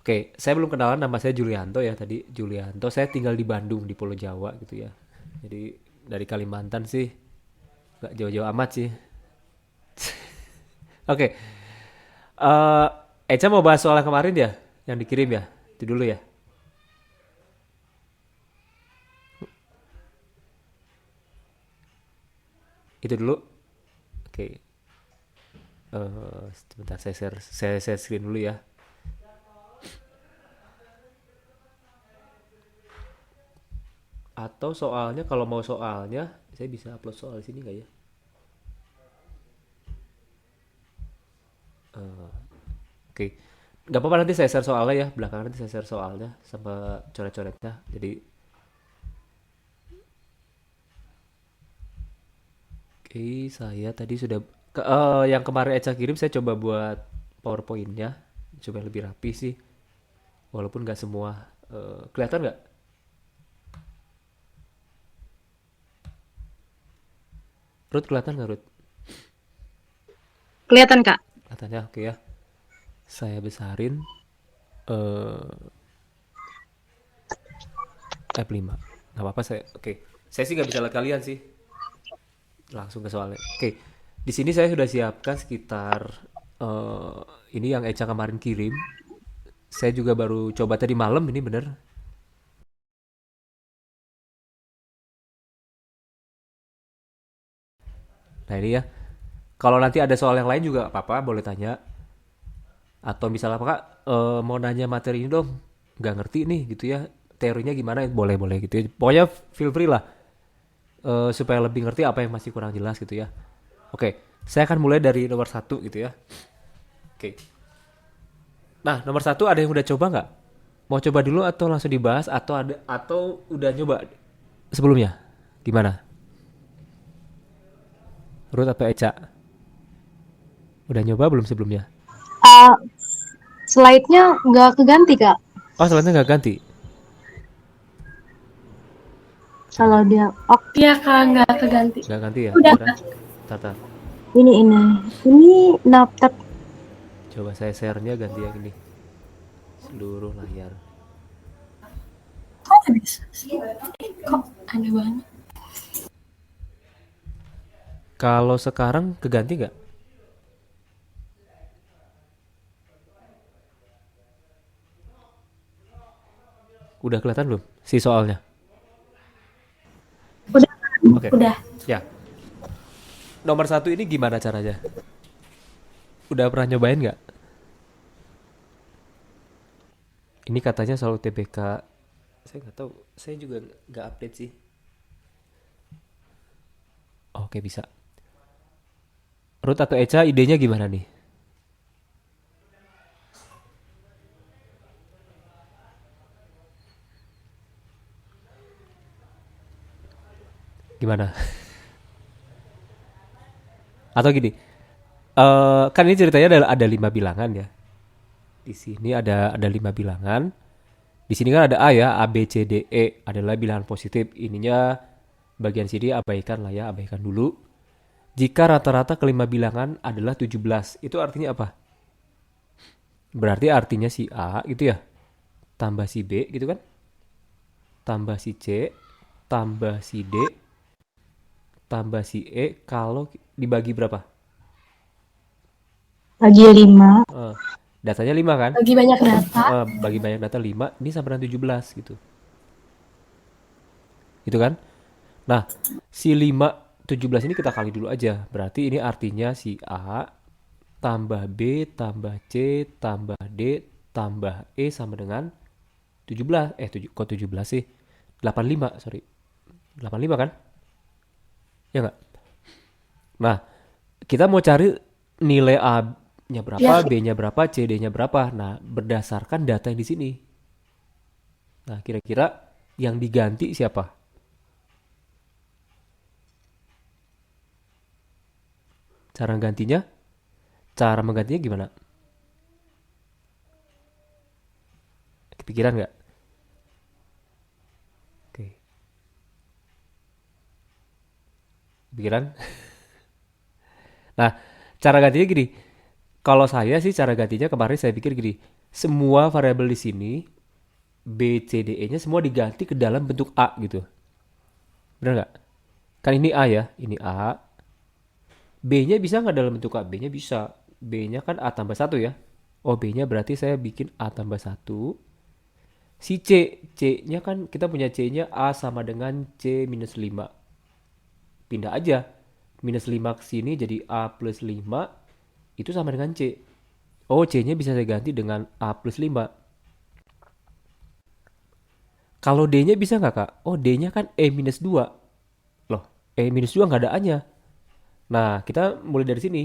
Oke, saya belum kenalan, nama saya Julianto ya tadi. Julianto, saya tinggal di Bandung di Pulau Jawa gitu ya. Jadi dari Kalimantan sih nggak jauh-jauh amat sih. Oke, eh Eca mau bahas soal yang kemarin ya, yang dikirim ya. Itu dulu ya. Itu dulu. Oke, sebentar saya screen dulu ya. Atau soalnya kalau mau soalnya, saya bisa upload soal di sini nggak ya? Oke, nggak apa-apa nanti saya share soalnya ya. Belakangan nanti saya share soalnya sama coret-coretnya. Jadi, oke, saya tadi sudah yang kemarin Eca kirim saya coba buat PowerPoint-nya, coba lebih rapi sih. Walaupun nggak semua kelihatan nggak? Ruth kelihatan nggak Ruth? Kelihatan, Kak. Katanya oke ya. Saya besarin eh F5. Nggak apa-apa saya. Oke. Saya sih nggak bisa lihat kalian sih. Langsung ke soalnya. Oke. Di sini saya sudah siapkan sekitar eh ini yang Eca kemarin kirim. Saya juga baru coba tadi malam ini bener. Nah ini ya. Kalau nanti ada soal yang lain juga apa-apa boleh tanya. Atau misalnya apa kak mau nanya materi ini dong. Nggak ngerti nih gitu ya. Teorinya gimana? Boleh-boleh gitu ya. Pokoknya feel free lah. Supaya lebih ngerti apa yang masih kurang jelas gitu ya. Oke. Saya akan mulai dari nomor satu gitu ya. Oke. Nah nomor satu ada yang udah coba nggak? Mau coba dulu atau langsung dibahas atau udah nyoba sebelumnya? Gimana? Ruth apa Eca? Udah nyoba belum sebelumnya? Uh, Slide-nya nggak keganti, Kak. Oh, selanjutnya nggak ganti. Aduh, Kalau dia, oh, Iya Kak, nggak keganti. nggak ganti ya? Udah Bentar, Kak. tata. ini. Ini daftar. Coba saya share-nya ganti yang ini. Seluruh layar. Kok nggak bisa sih? Kok aneh banget. Kalau sekarang keganti nggak? Udah kelihatan belum si soalnya? Udah, Oke. udah. Ya. Nomor satu ini gimana caranya? Udah pernah nyobain nggak? Ini katanya soal UTBK. Saya nggak tahu. Saya juga nggak update sih. Oke, bisa. Ruth atau Eca idenya gimana nih? Gimana? Atau gini, kan ini ceritanya ada 5 bilangan ya. Di sini ada 5 bilangan. Di sini kan ada A ya, A, B, C, D, E adalah bilangan positif. Ininya bagian sini abaikan lah ya, abaikan dulu. Jika rata-rata kelima bilangan adalah 17, itu artinya apa? Berarti artinya si A gitu ya, tambah si B gitu kan, tambah si C, tambah si D, tambah si E kalau dibagi berapa? Lagi 5. Eh, Datanya 5 kan? Lagi banyak data. Bagi banyak data 5, ini sama dengan 17 gitu. Gitu kan? Nah, si 5 17 ini kita kali dulu aja. Berarti ini artinya si A tambah B tambah C tambah D tambah E sama dengan 17. 17 sih? 85, sorry. 85 kan? Ya nggak? Nah, kita mau cari nilai A-nya berapa, Ya, B-nya berapa, C-D-nya berapa. Nah, berdasarkan data yang di sini. Nah, kira-kira yang diganti siapa? Cara gantinya? Cara menggantinya gimana? Kepikiran nggak? Oke, kepikiran? Nah, cara gantinya gini. Kalau saya sih cara gantinya kemarin saya pikir gini. semua variabel di sini B, C, D, E-nya semua diganti ke dalam bentuk A gitu. Benar nggak? Kan ini A ya, ini A. B-nya bisa nggak dalam bentuk A? B-nya bisa. B-nya kan A tambah satu ya. Oh, B-nya berarti saya bikin A tambah satu. Si C, C-nya kan kita punya C-nya A sama dengan C minus 5. Pindah aja. Minus 5 ke sini jadi A plus 5. Itu sama dengan C. Oh, C-nya bisa saya ganti dengan A plus 5. Kalau D-nya bisa nggak, Kak? Oh, D-nya kan E minus 2. Loh, E minus 2 nggak ada A-nya. Nah, kita mulai dari sini.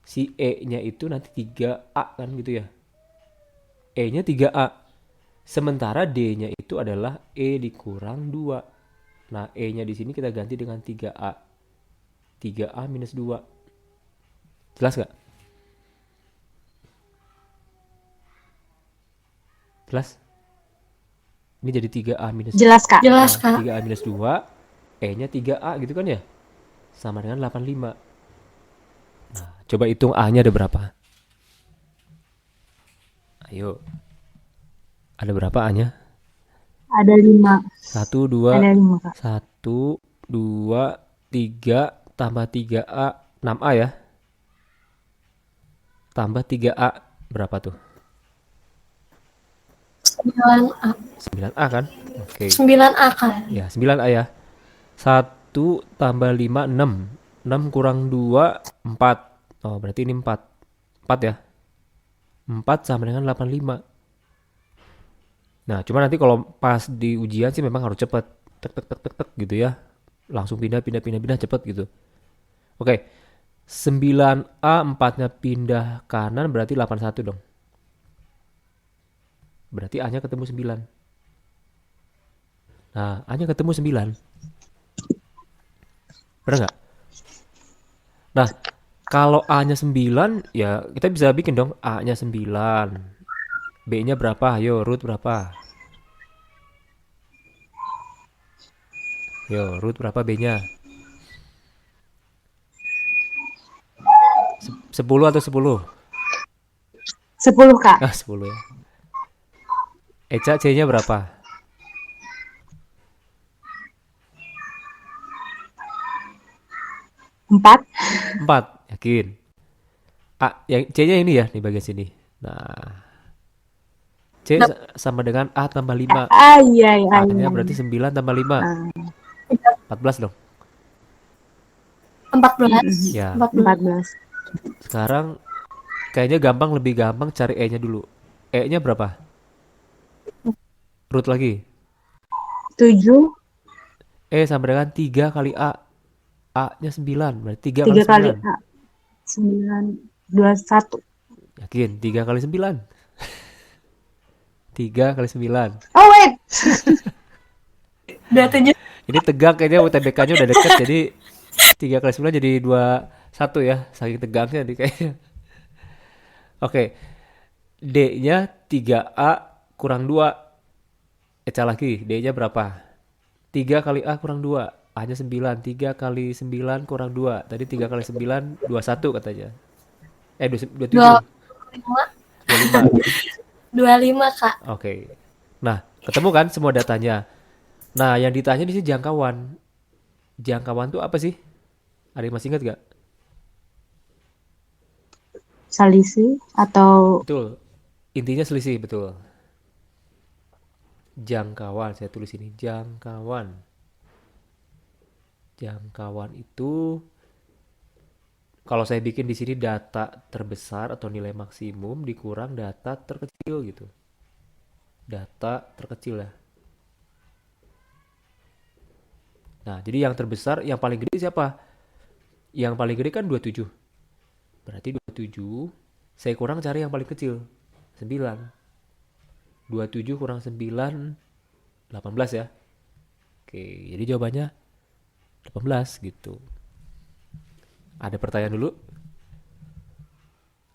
Si E-nya itu nanti 3A kan gitu ya. E-nya 3A. Sementara D-nya itu adalah E dikurang 2. Nah, E-nya di sini kita ganti dengan 3A. 3A minus 2. Jelas nggak? Jelas? Ini jadi 3A minus Jelas, Kak. Jelas, Kak. 3A minus 2. E-nya 3A gitu kan ya? Sama dengan 85. Nah, coba hitung A-nya ada berapa? Ayo. Ada berapa A-nya? Ada 5. 1, 2, Ada 5, Kak. 1, 2, 3, tambah 3A, 6A ya. Tambah 3A, berapa tuh? 9A. 9A kan? Oke. 9A, Kak. Ya, 9A ya. 1 tambah 5, 6. 6 kurang 2, 4. Oh, berarti ini 4. 4 ya. 4 sama dengan 85. Nah, cuma nanti kalau pas di ujian sih memang harus cepet. Tek, tek, tek, tek, tek gitu ya. Langsung pindah, pindah, pindah, pindah cepet gitu. Oke. 9A 4-nya pindah kanan berarti 81 dong. Berarti A-nya ketemu 9. Nah, A-nya ketemu 9. Bener nggak? Nah, kalau A-nya 9, ya kita bisa bikin dong A-nya 9. B-nya berapa? Ayo, root berapa? Yo, root berapa B-nya? 10 atau 10? 10, Kak. Ah, 10 ya. Eca C-nya berapa? 4. 4, yakin. A, yang C-nya ini ya, di bagian sini. Nah, C sama dengan A tambah 5. Iya, iya, A-nya iya. berarti 9 tambah 5. Nah, 14 dong. 14. Ya, 14. 14. sekarang kayaknya lebih gampang cari E-nya dulu. E-nya berapa? Root lagi. 7. E sama dengan 3 kali A. A-nya 9, berarti 3 kali 3 kali 9. A. 9, 21. Yakin? 3 kali 9. 3 kali 9. Oh, wait. 27. Ini tegak kayaknya UTBK-nya udah deket, jadi 3 kali 9 jadi 21 ya. Saking tegangnya nih kayaknya. Oke. D-nya 3A kurang 2. Eca lagi. D-nya berapa? 3 kali A kurang 2. A-nya 9. 3 kali 9 kurang 2. Tadi 3 kali 9, 21 katanya. 27. 25. 25. 25, Kak. Oke. Nah, ketemu kan semua datanya. Nah, yang ditanya di sini jangkauan. Jangkauan tuh apa sih? Ada yang masih ingat gak? Selisih atau Betul. Intinya selisih, betul. Jangkauan, saya tulis ini. Jangkauan. Jangkauan itu kalau saya bikin di sini data terbesar atau nilai maksimum dikurang data terkecil gitu. Data terkecil ya. Nah, jadi yang terbesar, yang paling gede siapa? Yang paling gede kan 27. Berarti 27, saya kurang cari yang paling kecil. 9. 27 kurang 9, 18 ya. Oke, jadi jawabannya 18 gitu. Ada pertanyaan dulu?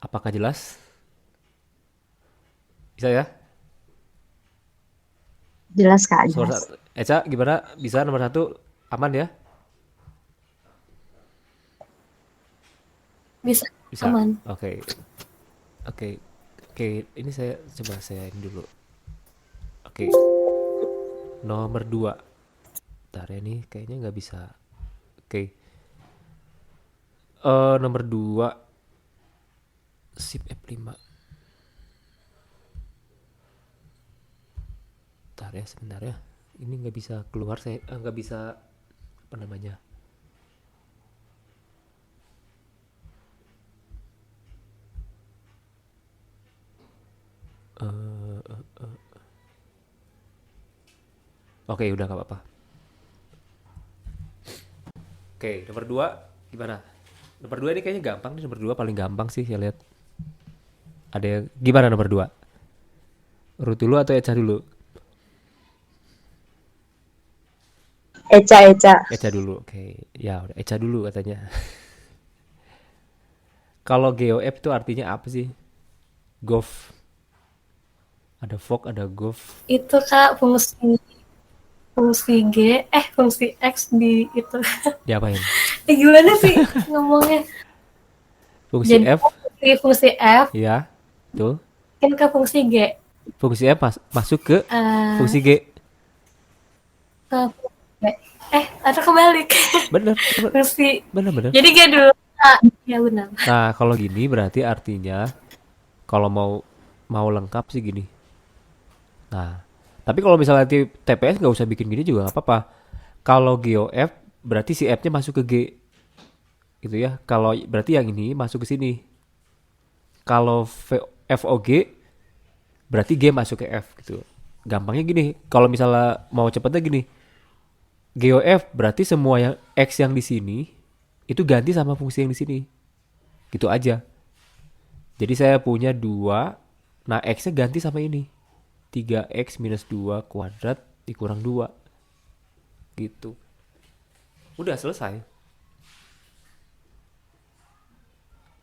Apakah jelas? Bisa ya? jelas, Kak? Nomor Jelas. satu. Eca gimana? Bisa nomor 1 aman ya? Bisa. Bisa. Aman. Oke. Oke. Oke, ini saya ini dulu. Oke, nomor 2. Bentar ya, nih kayaknya nggak bisa. Oke. Nomor 2 sip F5. Bentar ya, sebentar ya. Ini nggak bisa keluar, saya nggak bisa apa namanya. Eh, Oke, udah nggak apa-apa. Oke, nomor 2 gimana? Nomor 2 ini kayaknya gampang nih, nomor 2 paling gampang sih saya lihat. Ada yang gimana nomor 2? Urut dulu atau Eca dulu? Eca, Eca. Eca dulu. Oke, ya udah Eca dulu katanya. Kalau GOF itu artinya apa sih? GOF. Ada fog, ada GOF. Itu Kak fungsi fungsi X di itu. Diapain? Gimana sih ngomongnya? Fungsi Jadi F, fungsi F ya, tuh. kan ke fungsi G. Fungsi F masuk ke Eh, fungsi G. ke fungsi G. Atau kebalik. Bener, Fungsi. bener, bener. Jadi G dulu. Ya benar. Nah, kalau gini berarti artinya kalau mau lengkap sih gini. Nah, tapi kalau misalnya TPS nggak usah bikin gini juga nggak apa-apa. Kalau GOF berarti si F-nya masuk ke G, gitu ya. Kalau berarti yang ini masuk ke sini. Kalau FOG berarti G masuk ke F gitu. Gampangnya gini, kalau misalnya mau cepetnya gini, GOF berarti semua yang X yang di sini itu ganti sama fungsi yang di sini. Gitu aja. Jadi saya punya 2, nah X-nya ganti sama ini. 3X minus 2 kuadrat dikurang 2. Gitu. Udah selesai.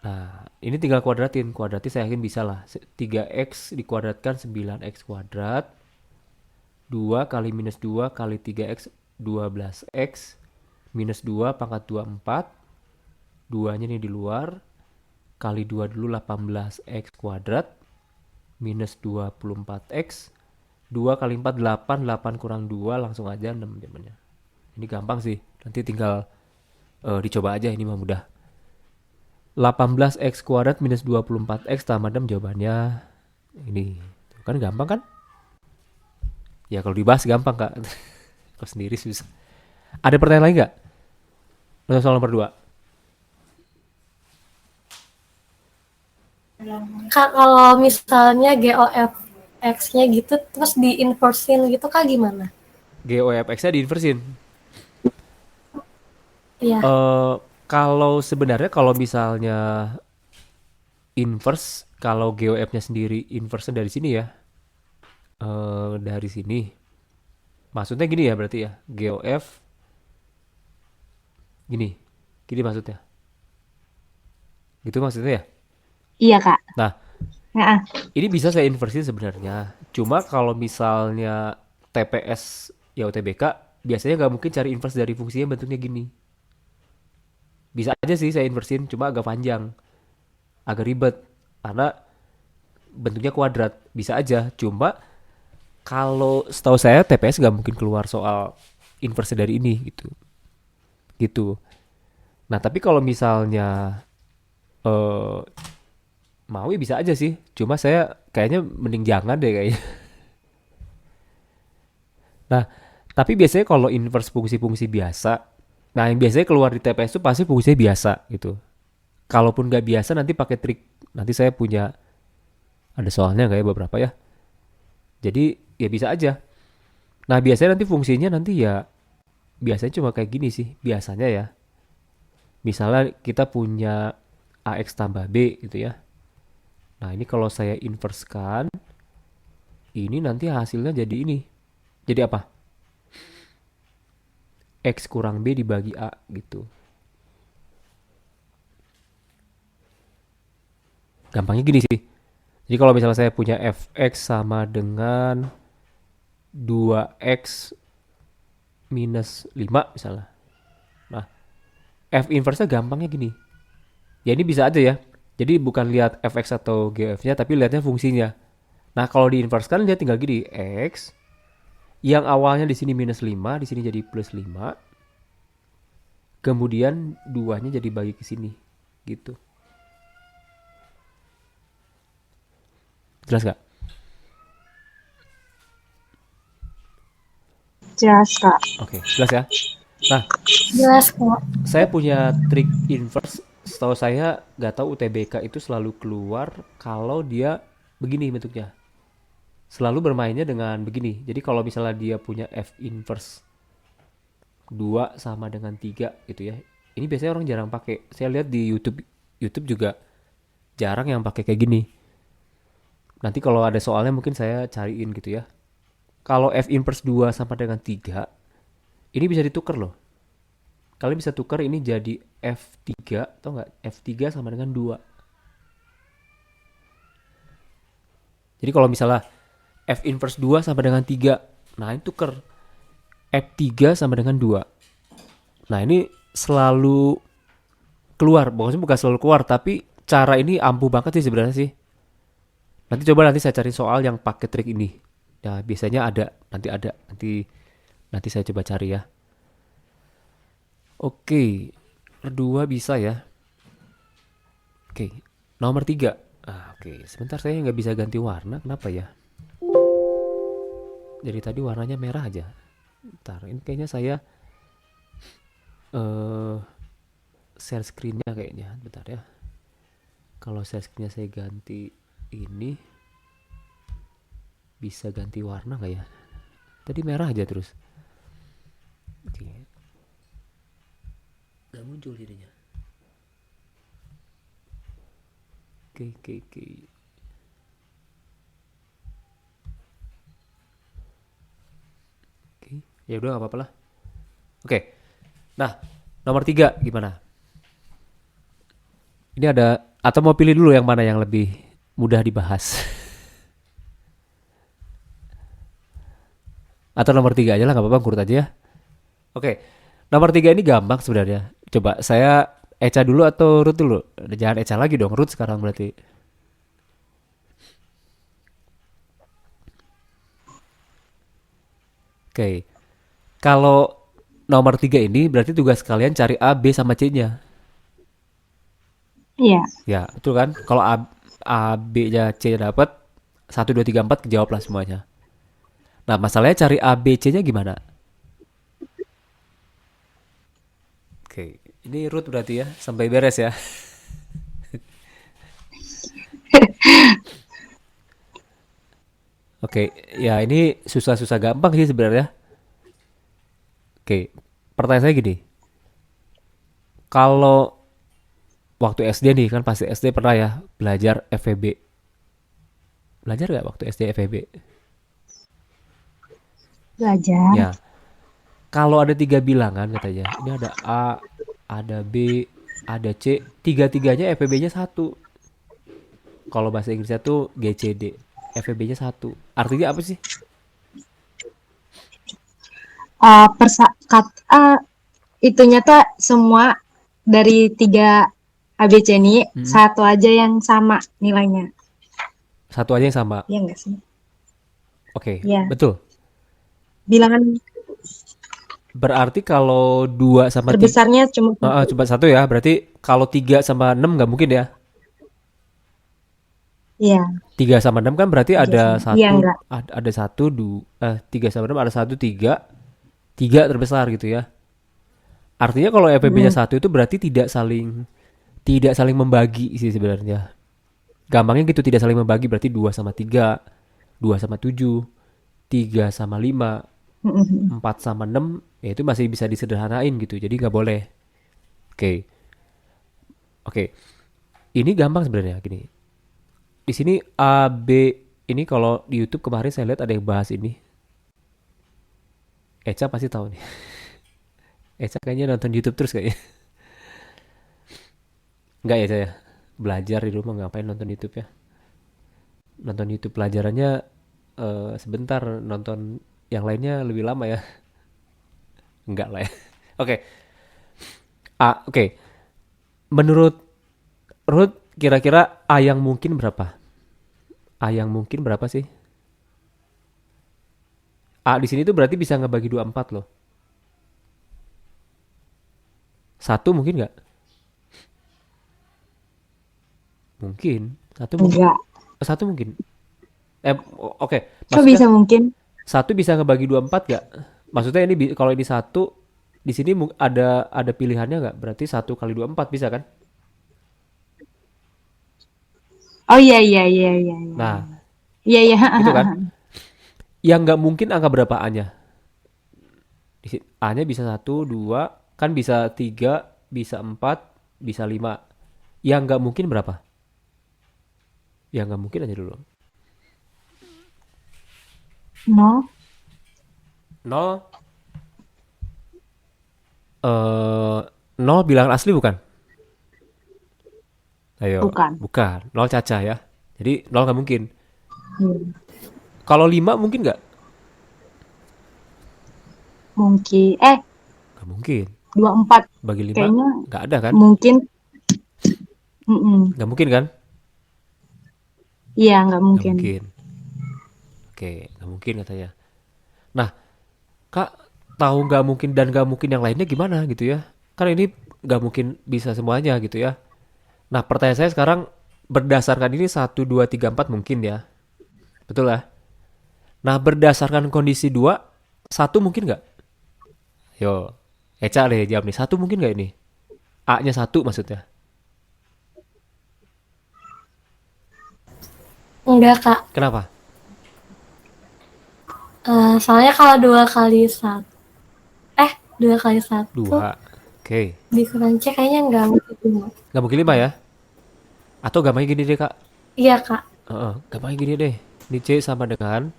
Nah, ini tinggal kuadratin. Kuadratin saya yakin bisa lah. 3X dikuadratkan 9X kuadrat. 2 kali minus 2 kali 3X 12X. Minus 2 pangkat 2 4. 2-nya nih di luar. Kali 2 dulu 18X kuadrat. Minus 24X. 2 kali 4 8. 8 kurang 2 langsung aja 6 jawabannya. Ini gampang sih. Nanti tinggal dicoba aja, ini mah mudah. 18x kuadrat minus 24x tambah 6 jawabannya ini. Kan gampang kan? Ya kalau dibahas gampang Kak. Kalau sendiri susah. Ada pertanyaan lain nggak? Untuk soal nomor 2. Kak, kalau misalnya GOF X-nya gitu terus diinversin gitu Kak gimana? GOFX-nya diinversin. Iya. Kalau sebenarnya kalau misalnya inverse, kalau GOF-nya sendiri inverse dari sini ya. Dari sini. Maksudnya gini ya berarti ya. GOF gini. Gini maksudnya. Gitu maksudnya ya. Iya, Kak. Nah, Nah, ini bisa saya inversi sebenarnya. Cuma kalau misalnya TPS ya UTBK, biasanya nggak mungkin cari inverse dari fungsinya bentuknya gini. Bisa aja sih saya inversin, cuma agak panjang, agak ribet. Karena bentuknya kuadrat, bisa aja. Cuma kalau setahu saya TPS nggak mungkin keluar soal inverse dari ini gitu. Gitu. Nah tapi kalau misalnya eh mau ya bisa aja sih. Cuma saya kayaknya mending jangan deh kayaknya. Nah, tapi biasanya kalau inverse fungsi-fungsi biasa, nah yang biasanya keluar di TPS itu pasti fungsinya biasa gitu. Kalaupun nggak biasa nanti pakai trik. Nanti saya punya ada soalnya nggak ya beberapa ya. Jadi ya bisa aja. Nah biasanya nanti fungsinya nanti ya biasanya cuma kayak gini sih biasanya ya. Misalnya kita punya AX tambah B gitu ya. Nah ini kalau saya inversekan, ini nanti hasilnya jadi ini. Jadi apa? X kurang B dibagi A gitu. Gampangnya gini sih. Jadi kalau misalnya saya punya fx sama dengan 2x minus 5 misalnya. Nah, f inverse-nya gampangnya gini. Ya ini bisa aja ya. Jadi bukan lihat fx atau gf-nya, tapi lihatnya fungsinya. Nah, kalau di inverse kan dia tinggal gini, x yang awalnya di sini minus 5, di sini jadi plus 5, kemudian 2-nya jadi bagi ke sini. Gitu. Jelas gak? Jelas, Kak. Oke, jelas ya. Nah, Jelas kok. saya punya trik inverse. Setahu saya, nggak tahu UTBK itu selalu keluar kalau dia begini bentuknya. Selalu bermainnya dengan begini. Jadi kalau misalnya dia punya F inverse 2 sama dengan 3 gitu ya. Ini biasanya orang jarang pakai. Saya lihat di YouTube YouTube juga jarang yang pakai kayak gini. Nanti kalau ada soalnya mungkin saya cariin gitu ya. Kalau F inverse 2 sama dengan 3, ini bisa ditukar loh. Kalian bisa tukar ini jadi F3, atau enggak? F3 sama dengan 2. Jadi kalau misalnya F inverse 2 sama dengan 3, nah ini tuker F3 sama dengan 2. Nah ini selalu keluar, maksudnya bukan selalu keluar, tapi cara ini ampuh banget sih sebenarnya sih. Nanti saya cari soal yang pakai trik ini. Ya biasanya nanti saya coba cari ya. Oke, kedua bisa ya. Oke, nomor 3. Oke, sebentar saya nggak bisa ganti warna, kenapa ya? Jadi tadi warnanya merah aja. Ntar, ini kayaknya saya eh share screen-nya kayaknya. Bentar ya. Kalau share screen-nya saya ganti ini, bisa ganti warna nggak ya? Tadi merah aja terus. Oke, nggak muncul jadinya. Oke. Oke, ya udah nggak apa-apa lah. Oke, nah nomor 3 gimana? Ini ada, atau mau pilih dulu yang mana yang lebih mudah dibahas? Atau nomor 3 aja lah, nggak apa-apa, kurut aja ya. Oke, nomor 3 ini gampang sebenarnya. Coba saya Eca dulu atau Ruth dulu? Jangan Eca lagi dong, Ruth sekarang berarti. Oke, kalau nomor 3 ini berarti tugas kalian cari A, B, sama C-nya. Iya. Ya, betul kan? Kalau A B-nya, C-nya dapat, 1, 2, 3, 4 kejawab lah semuanya. Nah, masalahnya cari A, B, C-nya gimana? Oke, ini Ruth berarti ya, sampai beres ya. Oke, ya ini susah-susah gampang sih sebenarnya. Oke, pertanyaan saya gini. Kalau waktu SD nih, kan pasti SD pernah ya belajar FEB. Belajar gak waktu SD FEB? Belajar. Ya, kalau ada 3 bilangan katanya. Ini ada A, ada B, ada C. Tiga-tiganya FEB-nya 1. Kalau bahasa Inggrisnya tuh GCD. FEB-nya 1. Artinya apa sih? Itunya tuh semua dari 3 ABC ini Mm-mm. satu aja yang sama nilainya. Satu aja yang sama. Iya enggak sih? Oke, Iya. betul. Bilangan Berarti kalau 2 sama 3, terbesarnya cuma satu. coba 1 ya. Berarti kalau 3 sama 6 nggak mungkin ya. Iya, 3 sama 6 kan berarti tiga ada sama. Iya satu, enggak. ada satu, 3 sama 6 ada satu, 3, 3 terbesar gitu ya. Artinya kalau FPB-nya Mm. 1 itu berarti tidak saling membagi sih sebenarnya. Gampangnya gitu, tidak saling membagi berarti 2 sama 3, 2 sama 7, 3 sama 5, Mm-mm. 4 sama 6, ya itu masih bisa disederhanain gitu. Jadi nggak boleh. Oke. Oke. Ini gampang sebenarnya gini. Di sini A, B, ini kalau di YouTube kemarin saya lihat ada yang bahas ini. Eca pasti tahu nih. Eca kayaknya nonton YouTube terus kayaknya. Enggak ya saya. Belajar di rumah ngapain nonton YouTube ya. Nonton YouTube pelajarannya sebentar, nonton yang lainnya lebih lama ya. Enggak lah ya. Oke. Oke. Menurut Ruth, Kira-kira A yang mungkin berapa? A yang mungkin berapa sih? A di sini tuh berarti bisa ngebagi 24 loh. Satu mungkin nggak? Mungkin. Satu mungkin. Enggak. Satu mungkin. Oke. Kok Maksudnya bisa mungkin? satu bisa ngebagi 24 nggak? Maksudnya ini kalau ini satu di sini ada pilihannya nggak? Berarti satu kali 24 bisa kan? Oh iya iya iya iya iya. Nah, Iya iya. itu kan? Yang nggak mungkin angka berapa A-nya? A-nya bisa satu, dua, kan bisa tiga, bisa empat, bisa lima. Yang nggak mungkin berapa? Yang nggak mungkin aja dulu. No, Nol, eh nol bilangan asli bukan? Ayo, bukan. bukan. Nol caca ya. Jadi nol nggak mungkin. Hmm. Kalau lima mungkin nggak? Mungkin. Nggak mungkin. 24. Bagi lima Kayaknya nggak ada kan? mungkin. Mm-mm. Nggak mungkin kan? Iya, nggak Nggak mungkin. mungkin. Oke, nggak mungkin katanya. Nah, Kak, tahu nggak mungkin dan nggak mungkin yang lainnya gimana gitu ya? Kan ini nggak mungkin bisa semuanya gitu ya. Nah, pertanyaan saya sekarang berdasarkan ini satu 2 3 4 mungkin ya. Betul lah. Nah, berdasarkan kondisi 2 satu mungkin nggak? Yo, Eca deh jawab nih. Satu mungkin nggak ini? A-nya satu maksudnya. Enggak, Kak. Kenapa? Soalnya kalau dua kali satu Dua. Oke. dikurang C kayaknya nggak mungkin. Nggak mungkin lima ya? Atau gampangnya gini deh, Kak. Iya, Kak. Gampangnya gini deh. Ini C sama dengan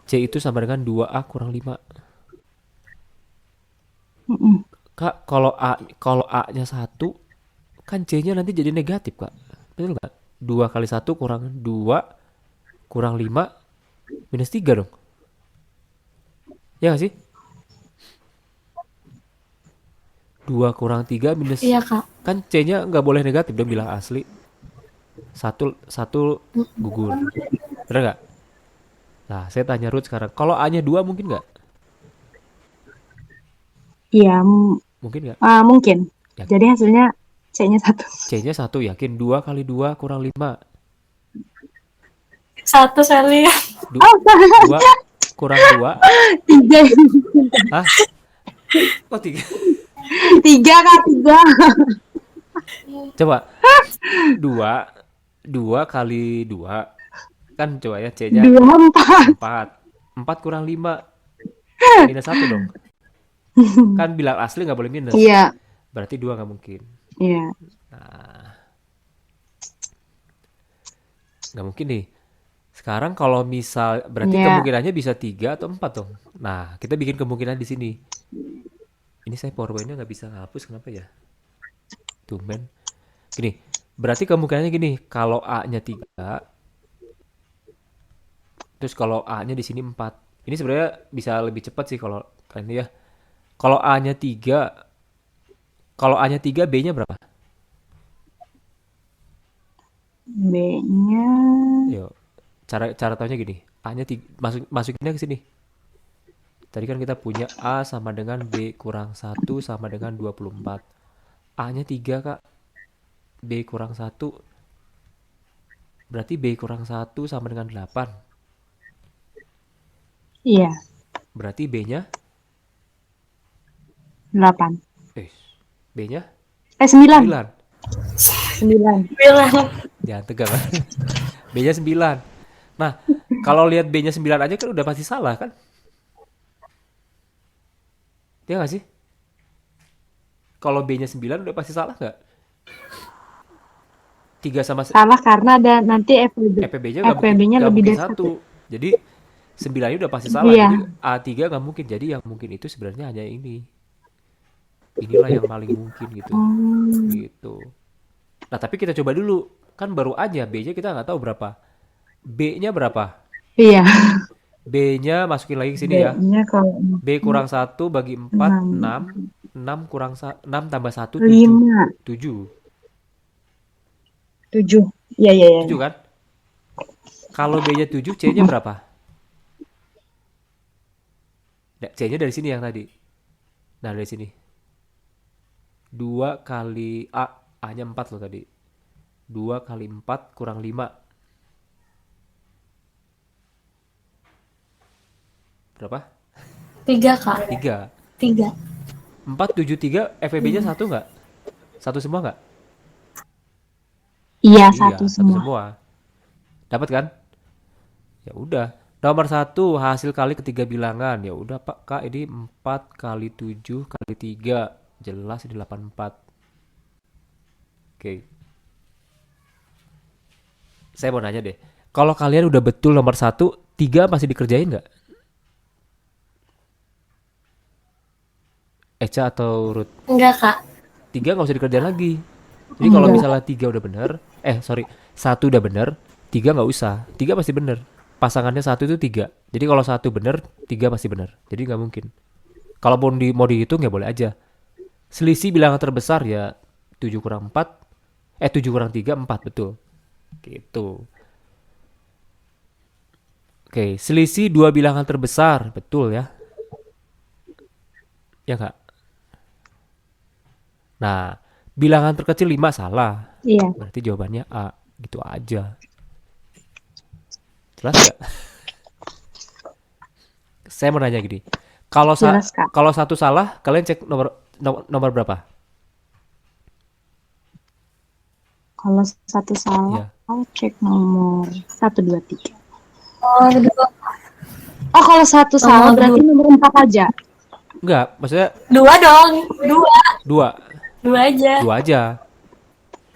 C itu sama dengan 2A kurang 5. Mm-mm. Kak, kalau A-nya satu kan C-nya nanti jadi negatif, Kak. Betul nggak? 2 kali satu kurang 2 kurang 5 minus 3 dong. Ya nggak sih? 2 kurang 3 minus, Iya, Kak. kan C-nya nggak boleh negatif dong bilang asli. Satu satu gugur. Bener nggak? Nah, saya tanya Ruth sekarang. Kalau A-nya 2 mungkin nggak? Iya, Mungkin nggak? mungkin. Ya, Jadi hasilnya C-nya 1. C-nya 1 yakin. 2 kali 2 kurang 5. Satu saya lihat. Oh, 2 kurang 2. 3. Hah? Oh 3. 3 Kak, 3. Coba 2 2 kali 2. Kan coba ya C-nya 2, 4. 4. 4 kurang 5 minus 1 dong. Kan bilang asli nggak boleh minus. Iya, Berarti 2 nggak mungkin. iya. Nggak mungkin nih. Sekarang kalau misal berarti Iya. kemungkinannya bisa 3 atau 4 dong. Nah, kita bikin kemungkinan di sini. Ini saya PowerPoint-nya nggak bisa ngapus kenapa ya? Tumben. Gini, berarti kemungkinannya gini, kalau A-nya 3, terus kalau A-nya di sini 4. Ini sebenarnya bisa lebih cepat sih kalau kalian ya. Kalau A-nya 3, kalau A-nya 3, B-nya berapa? B-nya Yo, cara tahunya gini. A-nya 3, masukinnya ke sini. Tadi kan kita punya A sama dengan B kurang 1 sama dengan 24. A-nya 3, Kak. B kurang 1. Berarti B kurang 1 sama dengan 8. iya, Berarti B-nya 8. B-nya 9. 9. 9. Bilang. Jangan tegang. B-nya 9. Nah, kalau lihat B-nya 9 aja kan udah pasti salah kan? Ya nggak sih? Kalau B-nya 9 udah pasti salah nggak? 3 sama Salah karena ada nanti FPB-nya nggak mungkin, FPB-nya nggak lebih mungkin dari 1. 1. Jadi 9 udah pasti salah. Iya. Jadi A3 nggak mungkin. Jadi yang mungkin itu sebenarnya hanya ini. Inilah yang paling mungkin gitu. Gitu. Nah, tapi kita coba dulu. Kan baru aja B-nya kita nggak tahu berapa. B-nya berapa? Iya. B-nya masukin lagi ke sini ya. B-nya kalau B kurang 1 bagi 4, 6. 6. 6 kurang 6 tambah 1, 7. 5. 7. 7. Iya, iya, iya. 7 kan? Kalau B-nya 7, C-nya berapa? C-nya dari sini yang tadi. Nah, dari sini. 2 kali A. A-nya 4 loh tadi. 2 kali 4 kurang 5. Berapa? 3 Kak. 3. 3. 4, 7, 3. FEB-nya 1 nggak? Satu semua nggak? Iya, Iya, satu satu semua. semua. Dapat kan? Ya udah. Nomor satu, hasil kali ketiga bilangan. Ya udah Pak, Kak, ini 4 kali 7 kali 3. Jelas ini 84. Oke. Saya mau nanya deh. Kalau kalian udah betul nomor satu, 3 masih dikerjain nggak? Eca atau Ruth? Enggak Kak. 3 nggak usah dikerjain lagi. Jadi kalau Enggak. misalnya 3 udah bener, sorry, 1 udah bener, 3 nggak usah. 3 pasti bener. Pasangannya 1 itu 3. Jadi kalau 1 bener, 3 pasti bener. Jadi nggak mungkin. Kalau mau dihitung ya boleh aja. Selisih bilangan terbesar ya 7 kurang 4. 7 kurang 3, 4, betul. Gitu. Oke, selisih dua bilangan terbesar, betul ya? Ya nggak? Nah, bilangan terkecil 5 salah. Iya, Berarti jawabannya A. Gitu aja. Jelas nggak? Saya mau nanya gini. jelas, Kak. Kalau satu salah, kalian cek nomor berapa? Kalau satu salah, Iya. cek nomor 1, 2, 3. Oh, dua. Oh, kalau satu salah Nomor berarti nomor 4 aja. Enggak, maksudnya Dua dong. Dua. dua. Dua aja. Dua aja.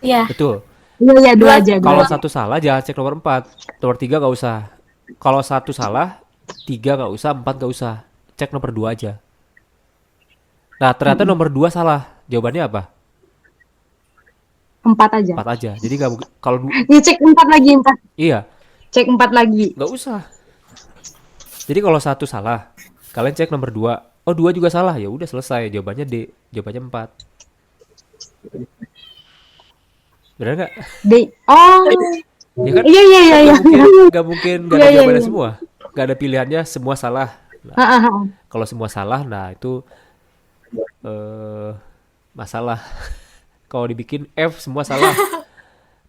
Iya. Betul. Iya, iya, 2 Dua. aja. Kalau Dua. satu salah jangan cek nomor 4. Nomor 3 nggak usah. Kalau satu salah, 3 nggak usah, 4 nggak usah. Cek nomor 2 aja. Nah, ternyata nomor 2 salah. Jawabannya apa? 4 aja. 4 aja. Jadi nggak kalau Ya, cek 4 lagi, 4. iya, Cek 4 lagi. nggak usah. Jadi kalau satu salah, kalian cek nomor 2. Oh, 2 juga salah. Ya udah selesai. Jawabannya D. Jawabannya 4. Benar nggak? Oh, Ya kan? iya, iya, iya, iya. Nggak mungkin nggak Iya, ada iya, jawabannya iya. semua. Nggak ada pilihannya semua salah. Nah, Ah, ah, ah. kalau semua salah, nah itu eh masalah. Kalau dibikin F semua salah,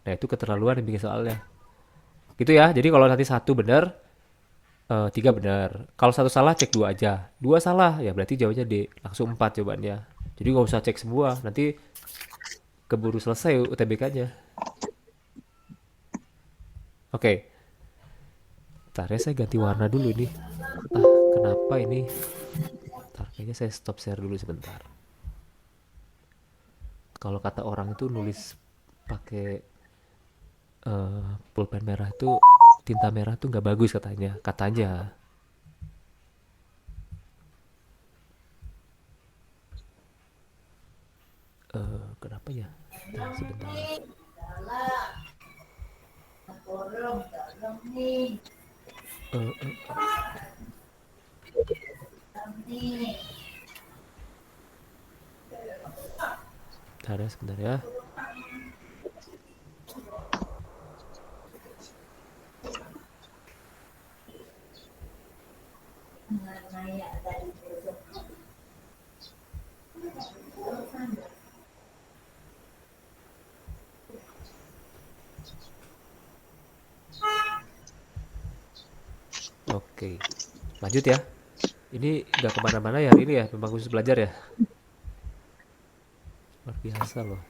nah itu keterlaluan yang bikin soalnya. Gitu ya. Jadi kalau nanti satu benar, 3 benar. Kalau satu salah cek 2 aja. 2 salah ya berarti jawabannya D. Langsung 4 jawabannya. Jadi nggak usah cek semua. Nanti keburu selesai UTBK-nya. Oke. Bentar ya saya ganti warna dulu nih. Entah kenapa ini. Bentar, kayaknya saya stop share dulu sebentar. Kalau kata orang itu nulis pakai pulpen merah itu tinta merah tuh nggak bagus katanya. Kenapa ya? Nah, sebentar. Eh, eh, Bentar ya, sebentar ya. Oke, lanjut ya. Ini nggak kemana-mana ya hari ini ya, memang khusus belajar ya. Luar biasa loh.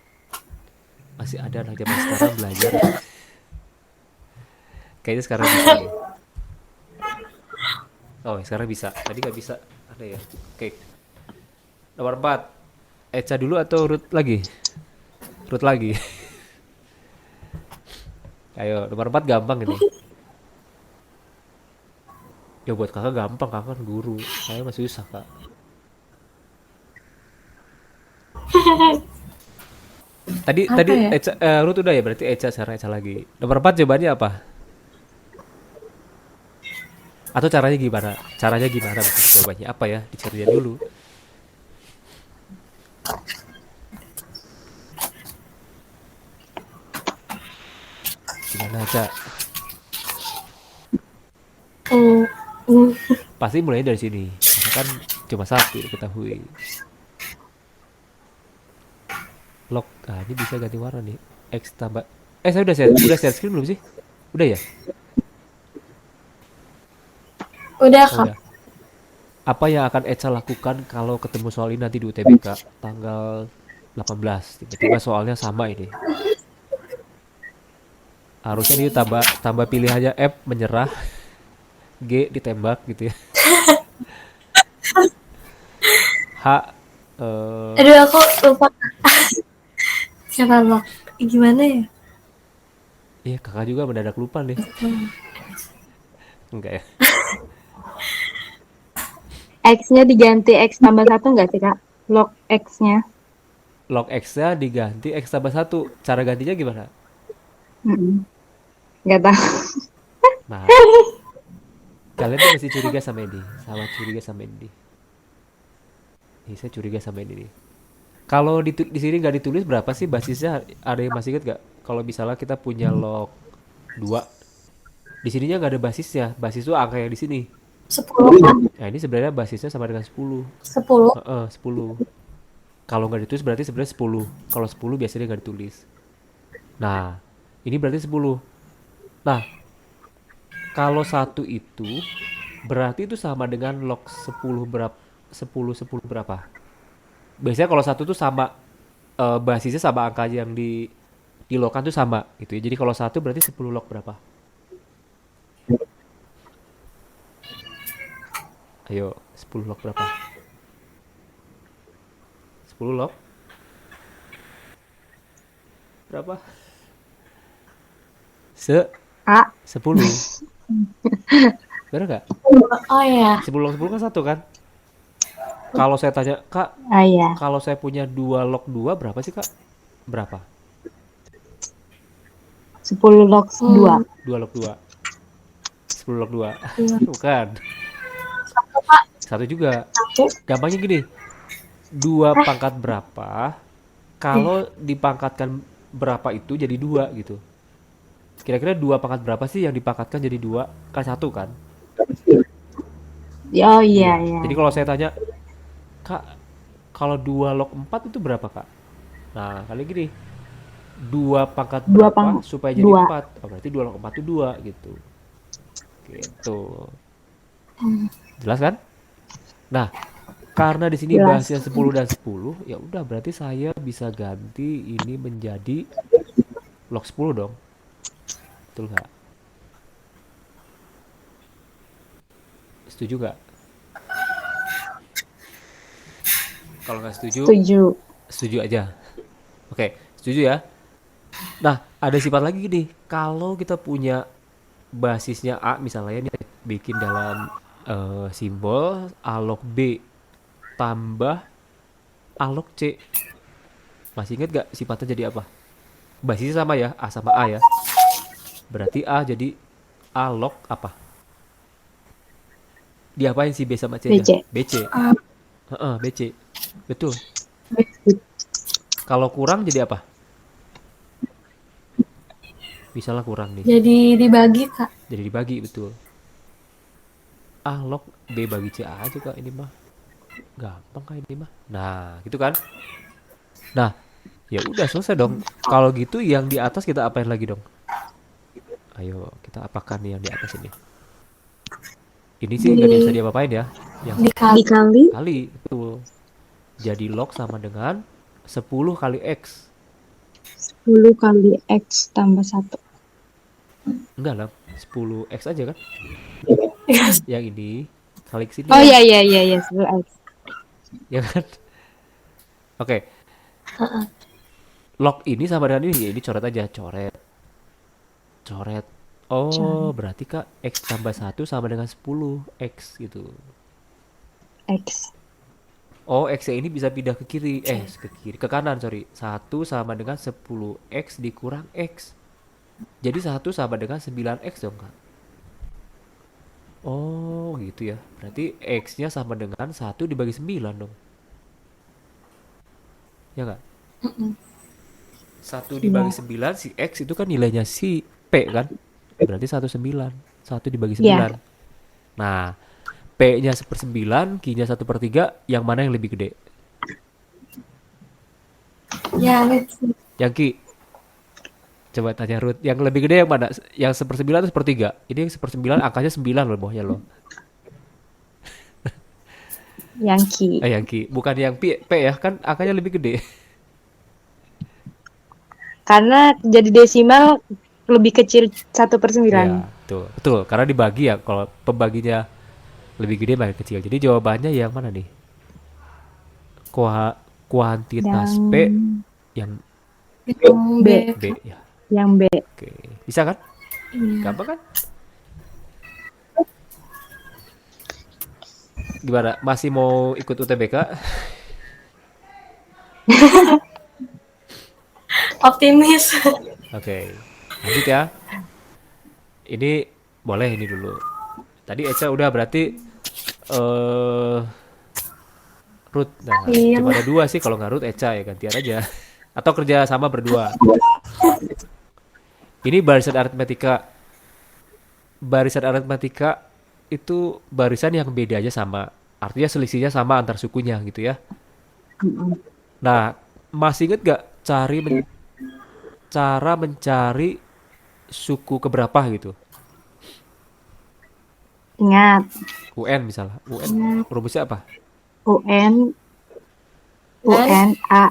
Masih ada anak zaman sekarang belajar. Kayaknya sekarang bisa nih. Oh, sekarang bisa. Tadi nggak bisa. Ada ya. Oke. Nomor 4. Eca dulu atau Ruth lagi? Ruth lagi. Ayo, nomor 4 gampang ini. Ya buat kakak gampang, kakak kan guru. Saya masih susah, Kak. Tadi Apa tadi ya? Ruth udah ya, berarti sekarang Eca lagi. Nomor 4 jawabannya apa? Atau caranya gimana? Caranya gimana bukan jawabannya apa ya? Dicari dulu. Gimana, Cak? Hmm, hmm. Pasti mulainya dari sini. Karena kan cuma satu diketahui. Lock. Ah, ini bisa ganti warna nih. X tambah. Saya udah share screen belum sih? Udah ya? Udah Oh, Kak. udah. Apa yang akan Eca lakukan kalau ketemu soal ini nanti di UTBK tanggal 18? Tiba-tiba soalnya sama ini. Harusnya ini tambah pilihannya F menyerah, G ditembak gitu ya. H Aduh aku lupa cara lock. Gimana ya? iya kakak juga mendadak lupa nih. Enggak ya? X-nya diganti X tambah 1 nggak sih, Kak? Log X-nya. Log X-nya diganti X tambah 1. Cara gantinya gimana? Mm-mm. Nggak tahu. Nah, kalian tuh masih curiga sama ini. Sama curiga sama ini. Nih, saya curiga sama ini nih. Kalau di sini nggak ditulis berapa sih basisnya? Ada yang masih inget nggak? Kalau misalnya kita punya log 2, di sininya nggak ada basisnya. Basis itu angka yang di sini. 10 Kak. Nah, ini sebenarnya basisnya sama dengan 10. 10. Heeh, 10. Kalau nggak ditulis berarti sebenarnya 10. Kalau 10 biasanya nggak ditulis. Nah, ini berarti 10. Nah, kalau satu itu berarti itu sama dengan log 10 berapa? 10 berapa? Biasanya kalau satu tuh sama basisnya sama angka yang di logan tuh sama gitu ya. Jadi kalau satu berarti 10 log berapa? Ayo, 10 log berapa? 10 log berapa? Se Kak, 10. Bener nggak? Oh ya. 10 log 10 kan satu kan? Kalau saya tanya, Kak, ah ya, kalau saya punya 2 log 2 berapa sih, Kak? Berapa? 10 log 2. 2 log 2. 10 log 2. Iya. Bukan. Kak, Satu juga. satu. Gampangnya gini, 2 pangkat berapa kalau dipangkatkan berapa itu jadi 2 gitu. Kira-kira 2 pangkat berapa sih yang dipangkatkan jadi 2? Kan satu kan? Oh iya, Iya. iya. Jadi kalau saya tanya, Kak, kalau 2 log 4 itu berapa, Kak? Nah, kali gini, 2 pangkat 2 berapa supaya jadi 2. 4? Oh, berarti 2 log 4 itu 2 gitu. Gitu. Jelas kan? Nah, karena di sini Jelas. bahasnya 10 dan 10, ya udah berarti saya bisa ganti ini menjadi log 10 dong. Betul nggak? Setuju nggak? Kalau nggak setuju, Setuju. setuju aja. Oke, setuju ya. Nah, ada sifat lagi nih. Kalau kita punya basisnya A misalnya nih, bikin dalam simbol A log B tambah A log C. Masih inget gak sifatnya jadi apa? Basisnya sama ya, A sama A ya. Berarti A jadi A log apa? Diapain sih B sama C-nya? BC. BC. Heeh, BC. Betul. Kalau kurang jadi apa? Misalnya kurang nih. Jadi dibagi Kak. Jadi dibagi, betul. A log B bagi C aja Kak ini mah. Gampang Kak ini mah. Nah, gitu kan? Nah, ya udah selesai dong. Kalau gitu yang di atas kita apain lagi dong? Ayo, kita apakan nih yang di atas ini. Ini sih nggak bisa diapa-apain ya. Yang Dikali. Dikali kali, betul. Jadi log sama dengan 10 kali X. 10 kali X tambah 1. Enggak lah, 10X aja kan? Yang ini kali ke sini. Oh iya, iya, iya, iya, 10 X. Ya kan? Oke. Log ini sama dengan ini, ya ini coret aja, coret. Coret. Oh, berarti Kak X tambah 1 sama dengan 10 X gitu. X. Oh, X ini bisa pindah ke kiri. Ke kiri, ke kanan, sorry. 1 sama dengan 10X dikurang X. Jadi 1 sama dengan 9X dong, Kak. Oh, gitu ya. Berarti X-nya sama dengan 1 dibagi 9 dong. Ya nggak? 1 dibagi 9, si X itu kan nilainya si P kan? Berarti 1/9. 1 dibagi Iya. 9. Nah, P-nya 1/9, Q-nya 1/3, yang mana yang lebih gede? Yang Yang Q. Coba tanya Ruth, yang lebih gede yang mana? Yang 1/9 atau 1/3? Ini yang 1/9 angkanya 9 loh bawahnya loh. Yang Ki. Yang Q, bukan yang P ya, kan angkanya lebih gede. Karena jadi desimal lebih kecil 1/9. Iya, betul. Betul, karena dibagi ya, kalau pembaginya lebih gede makin kecil. Jadi jawabannya yang mana nih? Kua- Kuantitas Yang P yang yang B. B. B ya. Yang B. Oke, bisa kan? Iya. Gampang kan? Gimana? Masih mau ikut UTBK? Optimis. Oke, lanjut ya. Ini boleh ini dulu. Tadi Eca udah berarti eh Ruth. Nah, Iya. cuma ada dua sih kalau nggak Ruth Eca ya gantian aja. Atau kerja sama berdua. Ini barisan aritmetika. Barisan aritmetika itu barisan yang bedanya sama. Artinya selisihnya sama antar sukunya gitu ya. Mm-mm. Nah, masih inget gak cara mencari suku keberapa gitu? Ingat. UN misalnya. UN Ingat. rumusnya apa? UN. Dan UN A.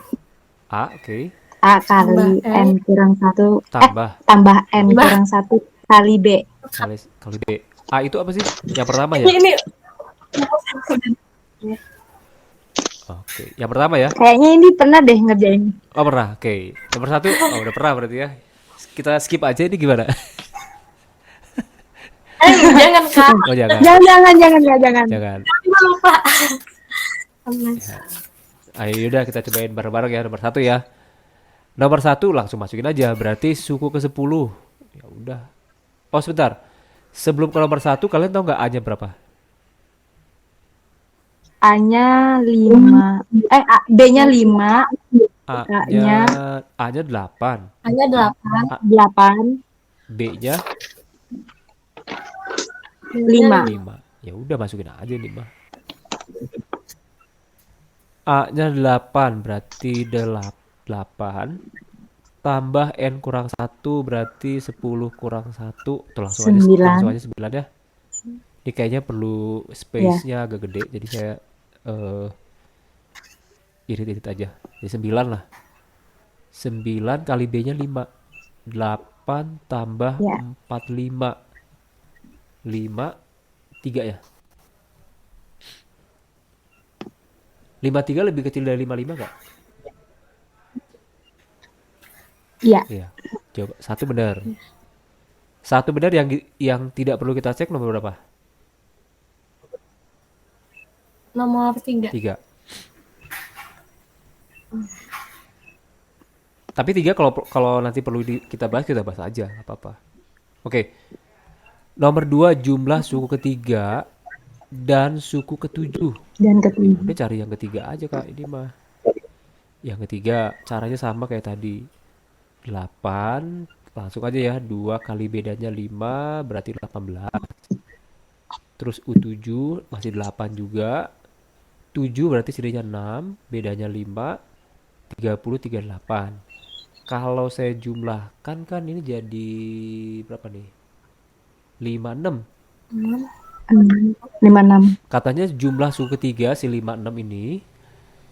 A, oke. A tambah kali N N kurang 1. Tambah Tambah N tambah kurang 1 kali B. kali kali B. A itu apa sih? Yang pertama ya? ini Oke. Yang pertama ya? Kayaknya ini pernah deh ngerjain. Oh pernah. Oke. Nomor satu. Oh udah pernah berarti ya. Kita skip aja ini gimana? jangan Kak. Oh jangan. Jangan, ya, jangan. Jangan. Aku lupa. Tambah. Ayo udah kita cobain bareng-bareng ya nomor satu ya. Nomor satu langsung masukin aja. Berarti suku ke-10. Ya udah. Oh sebentar. Sebelum ke nomor satu kalian tahu nggak A-nya berapa? A-nya 5. B-nya 5. A-nya A-nya A-nya 8. Hanya 8. 8. B-nya 5. 5. Ya udah masukin aja 5. A-nya 8 berarti 8 tambah N kurang 1 berarti 10 kurang 1. Tuh langsung 9. aja 9 ya. Ini kayaknya perlu Ya. space-nya agak gede jadi saya irit-irit aja. Jadi 9 lah. 9 kali B-nya 5. 8 tambah Ya. 45. 5 3 ya. 53 lebih kecil dari 55 enggak? Iya. Iya. Coba satu benar. Satu benar yang tidak perlu kita cek nomor berapa? Nomor 3. 3. Tapi 3 kalau nanti perlu kita bahas aja, nggak apa-apa. Oke. Nomor 2 jumlah suku ketiga dan suku ketujuh. Dan Ya ketiga. udah cari yang ketiga aja Kak, ini mah. Yang ketiga caranya sama kayak tadi. 8 langsung aja ya, 2 kali bedanya 5 berarti 18. Terus U7 masih 8 juga. 7 berarti sininya 6, bedanya 5, 30, 38. Kalau saya jumlahkan kan ini jadi berapa nih? 56. 56. Katanya jumlah suku ketiga si 56 ini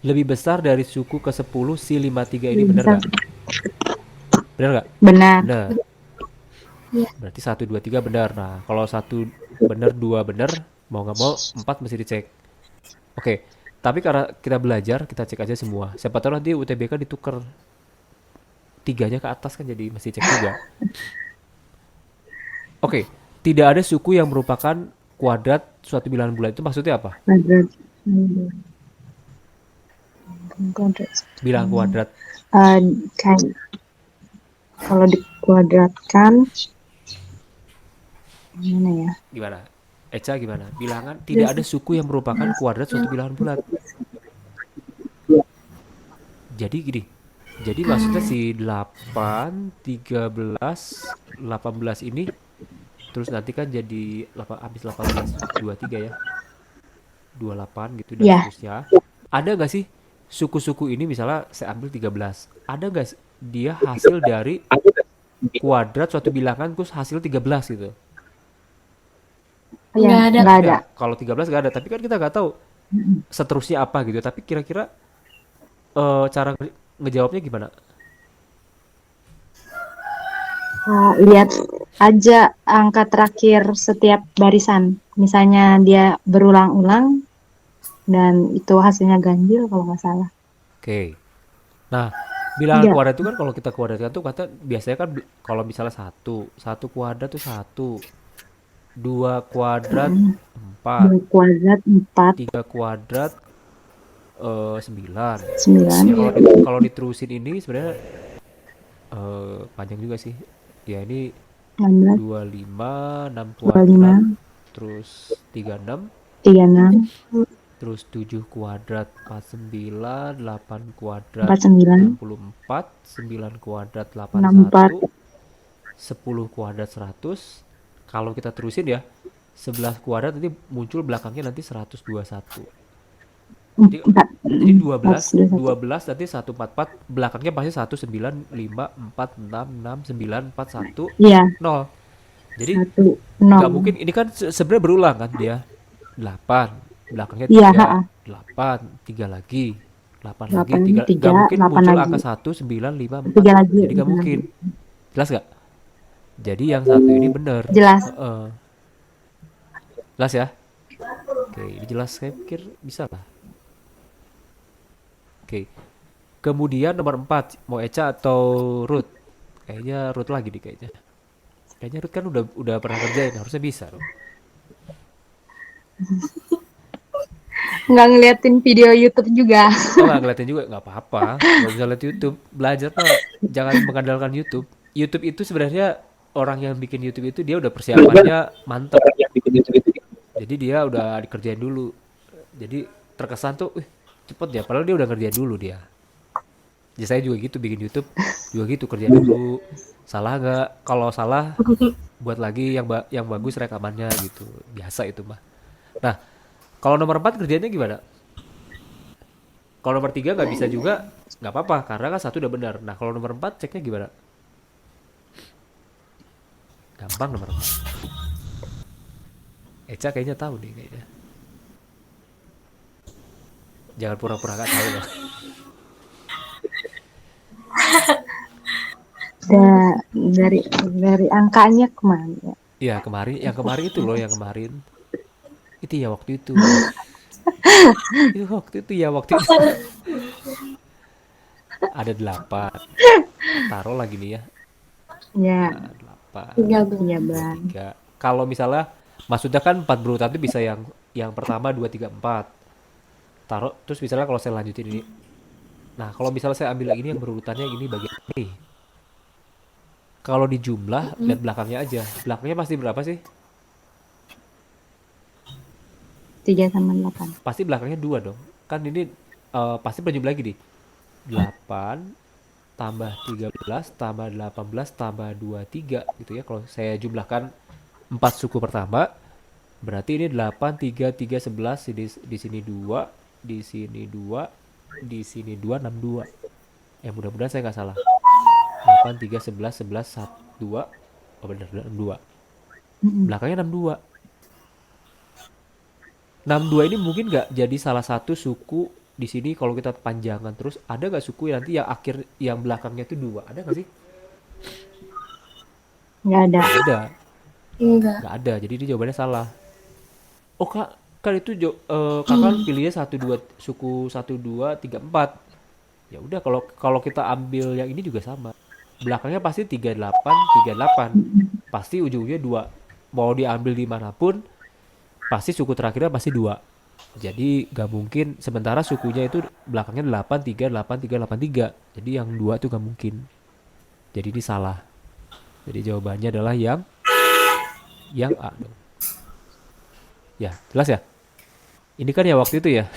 lebih besar dari suku ke-10 si 53 ini, benar nggak? Benar nggak? Benar. Benar. Iya. Berarti 1, 2, 3 benar. Nah, kalau 1 benar, 2 benar, mau nggak mau 4 mesti dicek. Oke, tapi karena kita belajar, kita cek aja semua. Siapa tahu nanti UTBK ditukar 3-nya ke atas kan jadi mesti cek juga. Oke, tidak ada suku yang merupakan kuadrat suatu bilangan bulat, itu maksudnya apa? Kuadrat. Kuadrat. Bilangan kuadrat. Kayak kalau dikuadratkan gimana ya? Gimana? Eca gimana? Bilangan tidak ada suku yang merupakan kuadrat suatu bilangan bulat. Jadi gini. Jadi maksudnya si 8, 13, 18 ini terus nanti kan jadi habis 18 23 ya. 28 gitu dan Ya, seterusnya. Ada nggak sih suku-suku ini misalnya saya ambil 13. Ada nggak dia hasil dari kuadrat suatu bilangan terus hasil 13 gitu? ya, Nggak ada. nggak ada. Enggak, kalau 13 nggak ada. Tapi kan kita nggak tahu seterusnya apa gitu. Tapi kira-kira cara ngejawabnya gimana? Lihat aja angka terakhir setiap barisan. Misalnya dia berulang-ulang dan itu hasilnya ganjil kalau nggak salah. Oke. Nah, bilangan Tiga. kuadrat itu kan kalau kita kuadratkan tuh kata biasanya kan kalau misalnya satu kuadrat tuh satu, dua kuadrat Mm-mm. empat, 2 kuadrat 4, tiga kuadrat 9. Ya 9, kalau diterusin ini sebenarnya panjang juga sih. Ya ini 16, 25, 6 25, kuadrat, terus 36, 36, terus 7 kuadrat 49, 8 kuadrat 49, 64, 9 kuadrat 64. 81, 10 kuadrat 100. Kalau kita terusin ya, 11 kuadrat nanti muncul belakangnya nanti 121. Jadi Empat, jadi 12, 121. 12 nanti 144 belakangnya pasti 195, 4, 6, 6, 9, 4, 1, Iya, 0. Jadi 1, nggak 0. mungkin ini kan sebenarnya berulang kan dia 8 belakangnya Iya, 3 ha, 8 3 lagi 8 lagi 8, 3 nggak 3, mungkin 8 muncul lagi. angka 1 9 5 4 3 lagi, jadi nggak 8 mungkin lagi. jelas nggak jadi yang satu ini bener. Jelas. Jelas ya oke ini jelas saya pikir bisa lah oke kemudian nomor 4 mau Eca atau Ruth kayaknya Ruth lagi nih kayaknya Ruth kan udah pernah kerjain harusnya bisa dong. Nggak ngeliatin video YouTube juga. Oh nggak ngeliatin juga nggak apa-apa nggak bisa lihat YouTube belajar tuh jangan mengandalkan YouTube. YouTube itu sebenarnya orang yang bikin YouTube itu dia udah persiapannya mantep jadi dia udah dikerjain dulu jadi terkesan tuh cepet ya padahal dia udah kerjain dulu dia jadi saya juga gitu bikin YouTube juga gitu kerjain dulu salah nggak kalau salah buat lagi yang bagus rekamannya gitu biasa itu mah. Nah kalau nomor 4 kerjanya gimana? Kalau nomor 3 nggak bisa juga nggak apa-apa karena kan satu udah benar. Nah kalau nomor 4 ceknya gimana? Gampang nomor 4. Eca kayaknya tahu deh kayaknya. Jangan pura-pura nggak tahu loh. Dari angkanya kemana ya? Iya yang kemarin itu loh yang kemarin. Itu ya waktu itu. Itu waktu itu. Ada 8. Taruh lagi nih ya. Ya, 8, 13. 13. 3. Kalau misalnya maksudnya kan 4 berurutan itu bisa yang pertama 2 3 4. Taruh terus misalnya kalau saya lanjutin ini. Nah, kalau misalnya saya ambil yang ini yang berurutannya ini bagian ini. Kalau di jumlah lihat belakangnya aja. Belakangnya pasti berapa sih? 3 sama 8. Pasti belakangnya 2 dong. Kan ini pasti berjumlah lagi nih. 8 tambah 13 tambah 18 tambah 23 gitu ya. Kalau saya jumlahkan 4 suku pertama berarti ini 8 3 3 11 di sini 2, di sini 2, di sini 2 6 2. Mudah-mudahan saya nggak salah. 8 3 11 11 1 2. Oh benar 6 2. Belakangnya 62. 62 ini mungkin nggak jadi salah satu suku di sini kalau kita panjangan terus ada nggak suku nanti yang akhir yang belakangnya itu 2 ada nggak sih? Nggak ada. Nggak ada, Enggak. nggak ada. Jadi ini jawabannya salah. Oh kak, kan itu kakak pilihnya 1 2 suku 1 2 3 4. Ya udah kalau kita ambil yang ini juga sama. Belakangnya pasti 38 38. Pasti ujung-ujungnya 2. Mau diambil dimanapun pasti suku terakhirnya pasti 2. Jadi gak mungkin sementara sukunya itu belakangnya 8 3 8 3 8 3. Jadi yang 2 tuh gak mungkin. Jadi ini salah. Jadi jawabannya adalah yang A dong. Ya, jelas ya? Ini kan ya waktu itu ya.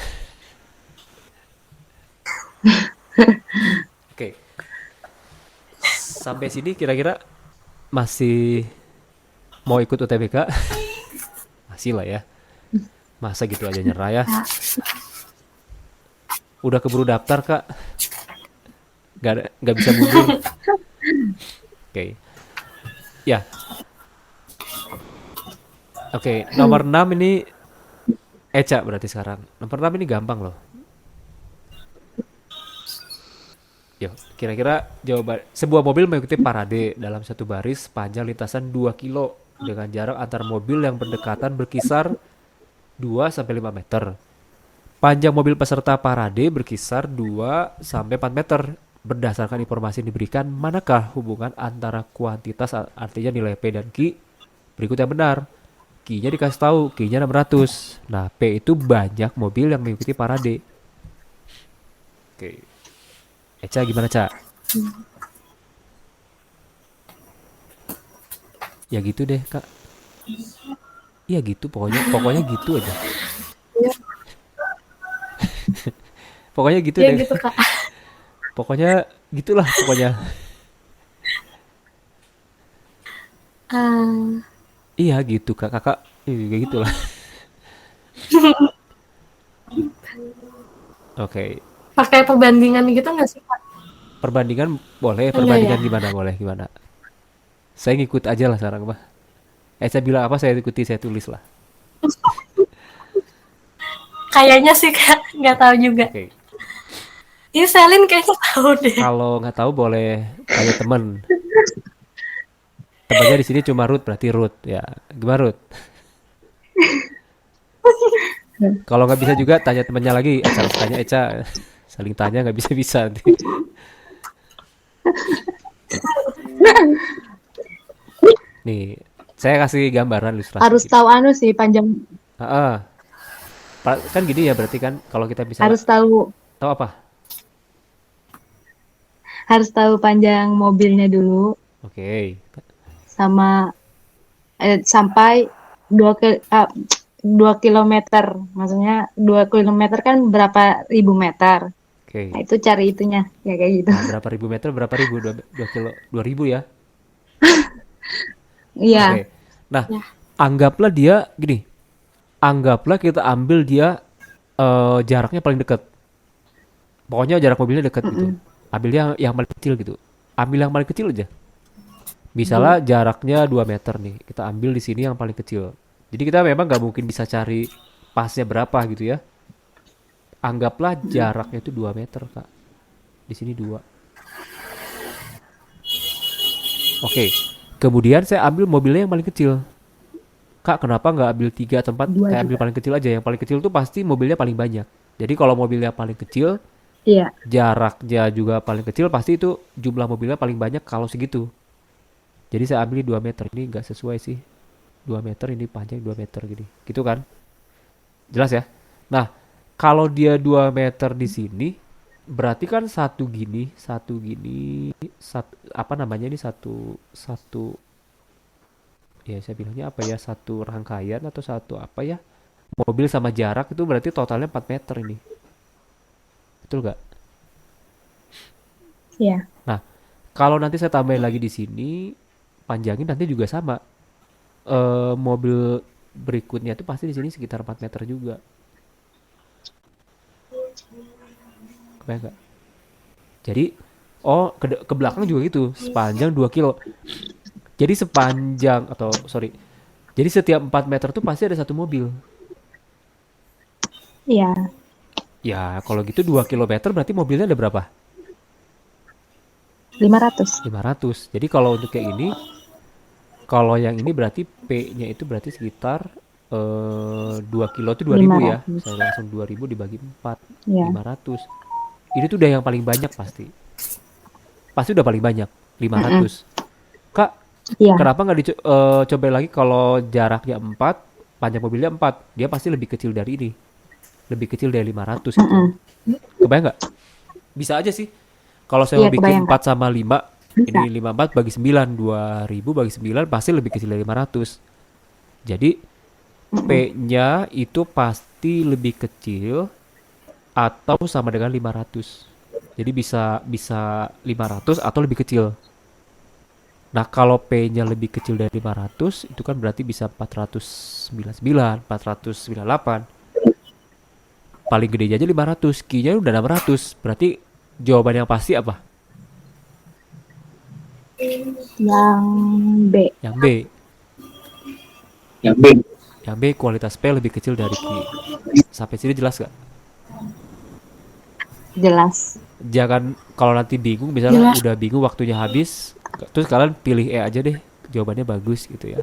Oke. Sampai sini kira-kira masih mau ikut UTBK? Masih lah ya. Masa gitu aja nyerah ya? Kak, Udah keburu daftar kak? Nggak bisa mundur. Oke. Ya, oke. Nomor 6 ini Eca berarti sekarang. Nomor 6 ini gampang loh. Yuk, kira-kira jawaban sebuah mobil mengikuti parade dalam satu baris panjang lintasan 2 kilo dengan jarak antar mobil yang berdekatan berkisar 2 sampai 5 meter. Panjang mobil peserta parade berkisar 2 sampai 4 meter. Berdasarkan informasi yang diberikan, manakah hubungan antara kuantitas artinya nilai P dan Q? Berikut yang benar. Q-nya dikasih tahu, Q-nya 600. Nah, P itu banyak mobil yang mengikuti parade. Oke. Eca gimana, Ca? Ya gitu deh, Kak. Iya gitu, pokoknya gitu aja. Pokoknya gitu Ya deh. gitu Kak. Pokoknya gitulah pokoknya. Ah, Iya gitu, Kak. Kakak kayak gitulah. Oke. pakai perbandingan gitu nggak sih Kak? Perbandingan boleh, Enggak ya? perbandingan gimana boleh gimana. Saya ngikut aja lah sekarang mah. Saya bilang apa saya ikuti, saya tulis lah. Kayaknya sih Kak, nggak tahu juga. Oke. Ini Selin kayaknya tahu deh. Kalau nggak tahu boleh tanya temen. Temannya di sini cuma Ruth, berarti Ruth. Ya, gimana Ruth? Kalau nggak bisa juga tanya temennya lagi. Eca, tanya Eca. Saling tanya nggak bisa-bisa nanti. Nih, saya kasih gambaran ilustrasi. harus Gitu. tahu anu sih panjang, Ah, kan gini ya berarti kan kalau kita misalnya harus tahu tahu apa? harus tahu panjang mobilnya dulu Oke. sama sampai 2 kilometer, maksudnya 2 kilometer kan berapa ribu meter. Nah, Oke. itu cari itunya ya kayak gitu. Nah, berapa ribu meter? Berapa ribu? 2 kilo, 2000 ya? Iya, Oke. Nah, Ya. anggaplah dia gini. Anggaplah kita ambil dia jaraknya paling dekat. Pokoknya jarak mobilnya dekat gitu. mm-mm. Ambil yang paling kecil gitu. Ambil yang paling kecil aja. Misalnya jaraknya 2 meter nih. Kita ambil di sini yang paling kecil. Jadi kita memang nggak mungkin bisa cari pasnya berapa gitu ya. Anggaplah jaraknya itu 2 meter, Kak. Di sini 2. Oke. Kemudian saya ambil mobilnya yang paling kecil. Kak, kenapa nggak ambil 3 atau 4? Dua Kayak ambil juga. paling kecil aja. Yang paling kecil tuh pasti mobilnya paling banyak. Jadi kalau mobilnya paling kecil, Iya, jaraknya juga paling kecil, pasti itu jumlah mobilnya paling banyak kalau segitu. Jadi saya ambil 2 meter. Ini nggak sesuai sih. 2 meter ini panjang 2 meter gini. Gitu kan? Jelas ya? Nah, kalau dia 2 meter di sini, berarti kan satu gini, apa namanya ini satu satu ya saya bilangnya apa ya, satu rangkaian atau satu apa ya? Mobil sama jarak itu berarti totalnya 4 meter ini. Betul gak? iya, Nah, kalau nanti saya tambahin lagi di sini, panjangin nanti juga sama. Mobil berikutnya itu pasti di sini sekitar 4 meter juga. Kebayang nggak? Jadi, oh ke belakang juga gitu, sepanjang 2 kilo. Jadi sepanjang, atau sorry, jadi setiap 4 meter tuh pasti ada satu mobil. iya, Ya, kalau gitu 2 kilometer berarti mobilnya ada berapa? 500. 500. Jadi kalau untuk kayak ini, kalau yang ini berarti P-nya itu berarti sekitar 2 kilo itu 2000 ya. 500. Saya langsung 2000 dibagi 4, Iya, 500. Ini tuh udah yang paling banyak pasti. Pasti udah paling banyak, mm-mm. 500. Kak, Iya, kenapa nggak dicoba lagi kalau jaraknya 4, panjang mobilnya 4, dia pasti lebih kecil dari ini. Lebih kecil dari 500 itu. mm-mm. Kebayang nggak? Bisa aja sih. Kalau saya Iya mau bikin kebayang Kak. 4 sama 5, Bisa. ini 54 bagi 9, 2000 bagi 9 pasti lebih kecil dari 500. Jadi Mm-mm. P-nya itu pasti lebih kecil atau sama dengan 500. Jadi bisa bisa 500 atau lebih kecil. Nah, kalau P-nya lebih kecil dari 500, itu kan berarti bisa 499, 498. Paling gedenya aja 500, Q-nya udah 600. Berarti jawaban yang pasti apa? Yang B. Yang B. Yang B. Yang B kualitas P lebih kecil dari Q. Sampai sini jelas gak? Jelas. Jangan kalau nanti bingung, misalnya Jelas. udah bingung waktunya habis, terus kalian pilih E aja deh. Jawabannya bagus gitu ya.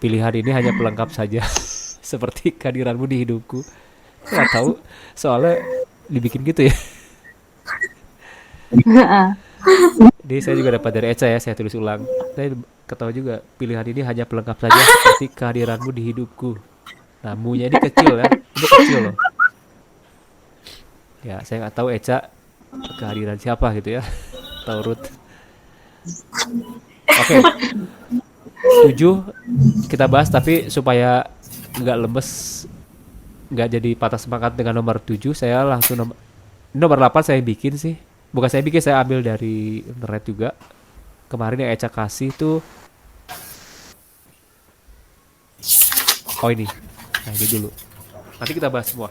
Pilihan ini hanya pelengkap saja. Seperti kehadiranmu di hidupku. Nggak tahu, soalnya dibikin gitu ya. Jadi saya juga dapat dari Eca ya, saya tulis ulang. Saya ketahui juga pilihan ini hanya pelengkap saja seperti kehadiranmu di hidupku. Nah, mu-nya ini kecil ya, ini kecil loh. Ya, saya nggak tahu Eca kehadiran siapa gitu ya, atau Ruth. Oke, 7 kita bahas tapi supaya nggak lemes, nggak jadi patah semangat dengan nomor 7, saya langsung nomor 8 saya bikin sih. Bukan saya bikin, saya ambil dari internet juga. Kemarin yang Eca kasih tuh, oh ini. Nah, ini dulu. Nanti kita bahas semua.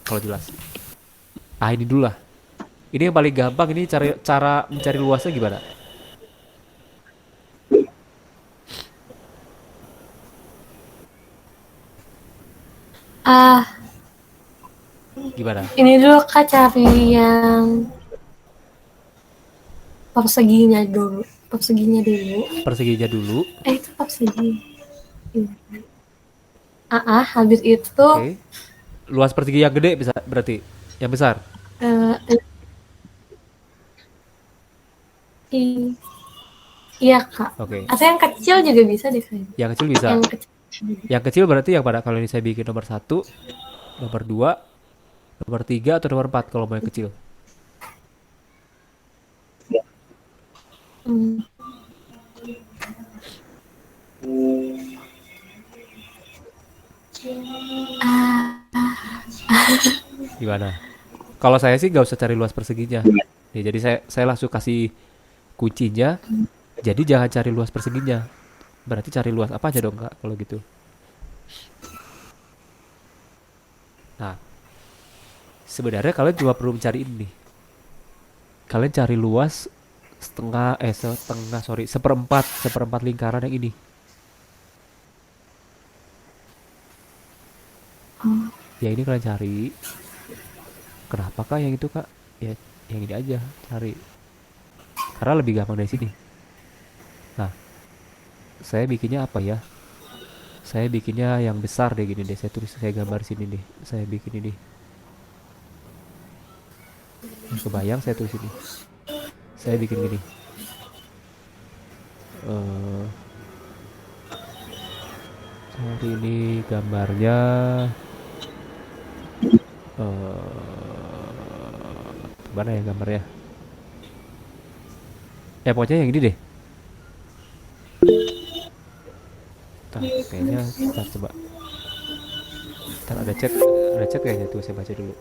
Kalau jelas. Ah, ini dulu lah. Ini yang paling gampang, ini cara mencari luasnya gimana? Ah, Gimana? ini dulu Kak cari yang perseginya dulu. Perseginya dulu. Perseginya dulu. Itu persegi. Habis itu Oke. Luas persegi yang gede bisa berarti. Yang besar. eh, i- iya Kak. Oke. Atau yang kecil juga bisa deh kayaknya. Yang kecil bisa. Yang kecil. Yang kecil berarti yang pada kalau ini saya bikin nomor 1, nomor 2, nomor 3 atau nomor 4 kalau mau yang kecil. Hmm. Gimana? Kalau saya sih nggak usah cari luas perseginya. Ya, jadi saya langsung kasih kuncinya. Jadi jangan cari luas perseginya. Berarti cari luas apa aja dong Kak kalau gitu. Nah, sebenarnya kalian cuma perlu mencari ini. Kalian cari luas seperempat lingkaran yang ini. Ya ini kalian cari. Kenapa Kak yang itu Kak? Ya yang ini aja cari. Karena lebih gampang dari sini. Nah, saya bikinnya apa ya? Saya bikinnya yang besar deh gini deh. Saya gambar sini nih. Saya bikin ini. Kebayang saya tulis ini. Saya bikin gini. Hari ini gambarnya mana ya gambarnya? Pokoknya yang ini deh. Kayaknya kita coba. Ntar ada chat kayaknya tuh saya baca dulu.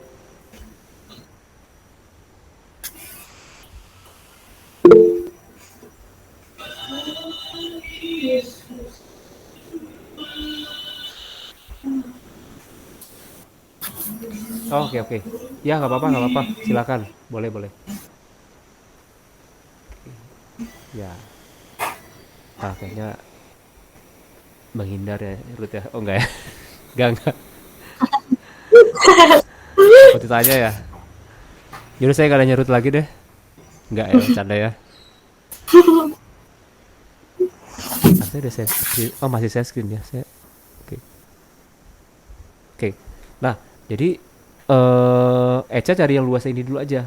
Oh, oke. Ya nggak apa-apa. Silakan, boleh. Ya, kayaknya menghindar ya Ruth ya. Oh enggak ya? Enggak. Aku ditanya ya. Yaudah saya nggak nanya Ruth lagi deh. Enggak ya, bercanda ya. Saya udah masih share screen ya. Oke. Nah, jadi Eca cari yang luasnya ini dulu aja.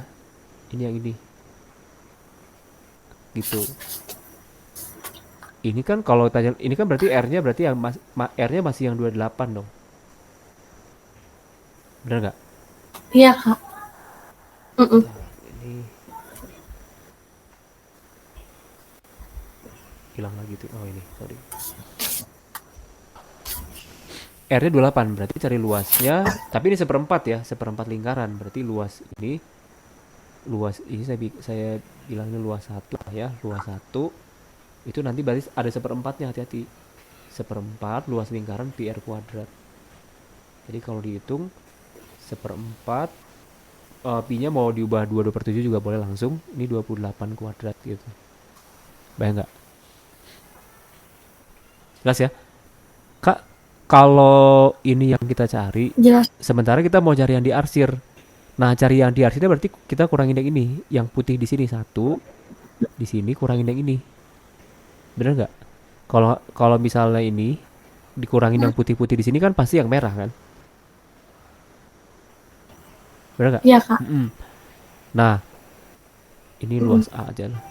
Ini yang ini. Gitu. Ini kan kalau tanya, ini kan berarti R-nya berarti yang R-nya masih yang 28 dong. Benar nggak? Iya Kak. Ini hilang lagi tuh. Oh ini, sorry. R-nya 28, berarti cari luasnya. Tapi ini seperempat ya, seperempat lingkaran. Berarti luas ini luas ini saya bilangnya luas satu ya, luas satu itu nanti berarti ada seperempatnya, hati-hati. Seperempat luas lingkaran pi r kuadrat. Jadi kalau dihitung seperempat pi-nya mau diubah 22/7 juga boleh langsung. Ini 28 kuadrat gitu. Bayang nggak? Jelas ya? Kak, kalau ini yang kita cari, Jelas. sementara kita mau cari yang diarsir. Nah, cari yang diarsirnya berarti kita kurangin yang ini. Yang putih di sini satu, di sini kurangin yang ini. Bener nggak? Kalau kalau misalnya ini dikurangin yang putih-putih di sini kan pasti yang merah kan? Bener nggak? Iya, Kak. Mm-mm. Nah, ini luas A aja lah.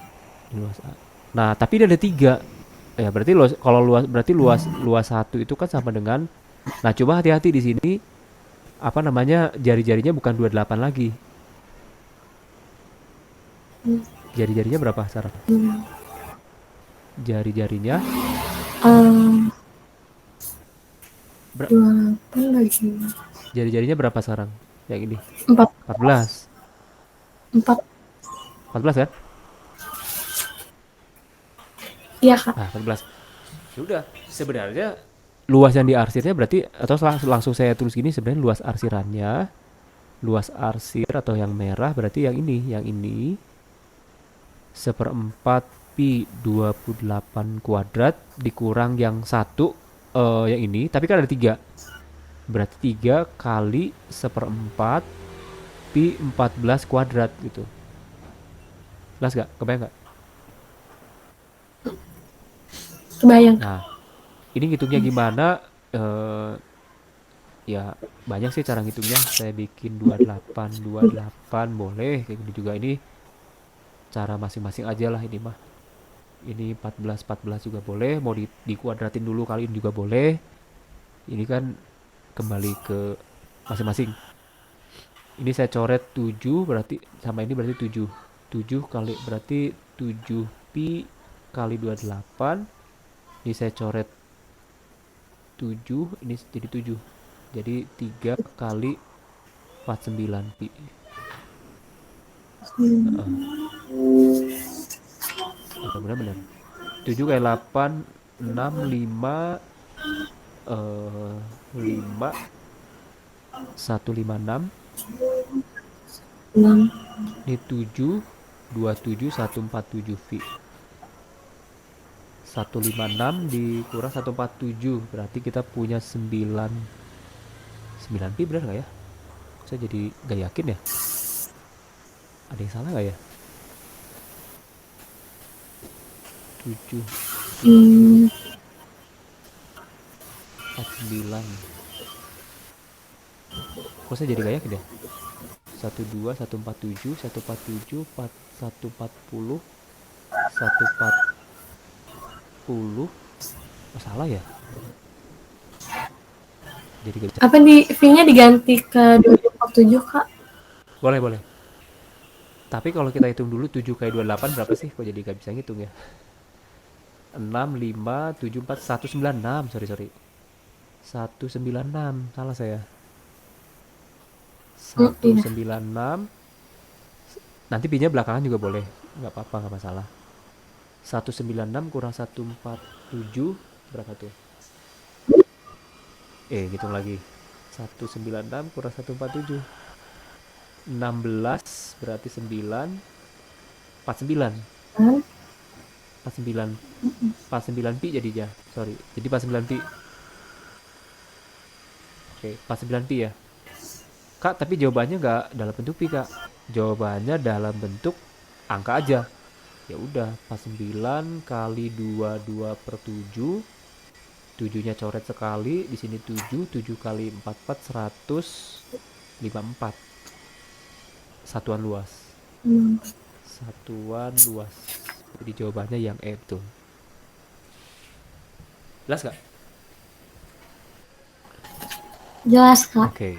Ini luas A. Nah, tapi ini ada tiga. Ya, berarti kalau luas satu itu kan sama dengan. Nah, coba hati-hati di sini. Apa namanya, jari-jarinya bukan 28 lagi. Jari-jarinya berapa sekarang? Jari-jarinya Um, ber- 28 lagi. jari-jarinya berapa sekarang? Yang ini 4. 14. 4. 14 kan? Iya, Kak. Nah, 14. Sudah, sebenarnya luas yang diarsirnya berarti, atau langsung saya tulis gini, sebenarnya luas arsirannya, luas arsir atau yang merah berarti yang ini seperempat pi 28 kuadrat dikurang yang satu, yang ini, tapi kan ada tiga, berarti 3 kali seperempat pi 14 kuadrat gitu. Jelas gak? Kebayang gak? Kebayang. Nah, ini ngitungnya gimana? Eh, ya banyak sih cara ngitungnya. Saya bikin 28 boleh kayak gini juga. Ini cara masing-masing aja lah ini mah. Ini 14 juga boleh, mau dikuadratin dulu kaliin juga boleh. Ini kan kembali ke masing-masing. Ini saya coret 7 berarti sama ini berarti 7. 7 kali berarti 7 pi kali 28. Ini saya coret 7, ini jadi 7. Jadi 3 kali 49 pi. Benar-benar. 7 kali 8, 6, 5, 5, 156. 6. Ini 7, 27, 147 V. 156 dikurang 147 berarti kita punya 9 pi, benar nggak ya? Saya jadi nggak yakin ya. Ada yang salah nggak ya? 7, Hmm. 49. Kok saya jadi nggak yakin ya? 12, 147, 147, 140, 140. Masalah ya? Jadi gak bisa. Apa V-nya diganti ke 247, Kak? Boleh, boleh. Tapi kalau kita hitung dulu 7 kali 28 berapa sih? Kok jadi gak bisa ngitung ya? 6, 5, 7, 4, 196. Sorry. 196. Salah saya. Iya. 196. Nanti pi-nya belakangan juga boleh. Nggak apa-apa, nggak masalah. 196 kurang 147 berapa tuh? Hitung lagi. 196 kurang 147. 16 berarti 9. 49. Hmm. 49. 49 pi jadinya. Sorry. Jadi 49 pi. Oke, 49 pi ya. Kak, tapi jawabannya nggak dalam bentuk pi, Kak. Jawabannya dalam bentuk angka aja. Ya udah, 49 kali 22/7. 7-nya coret sekali, di sini 7, 7 kali 44, 154. Satuan luas. Satuan luas. Jadi jawabannya yang E betul. Jelas gak? Jelas, Kak. Oke.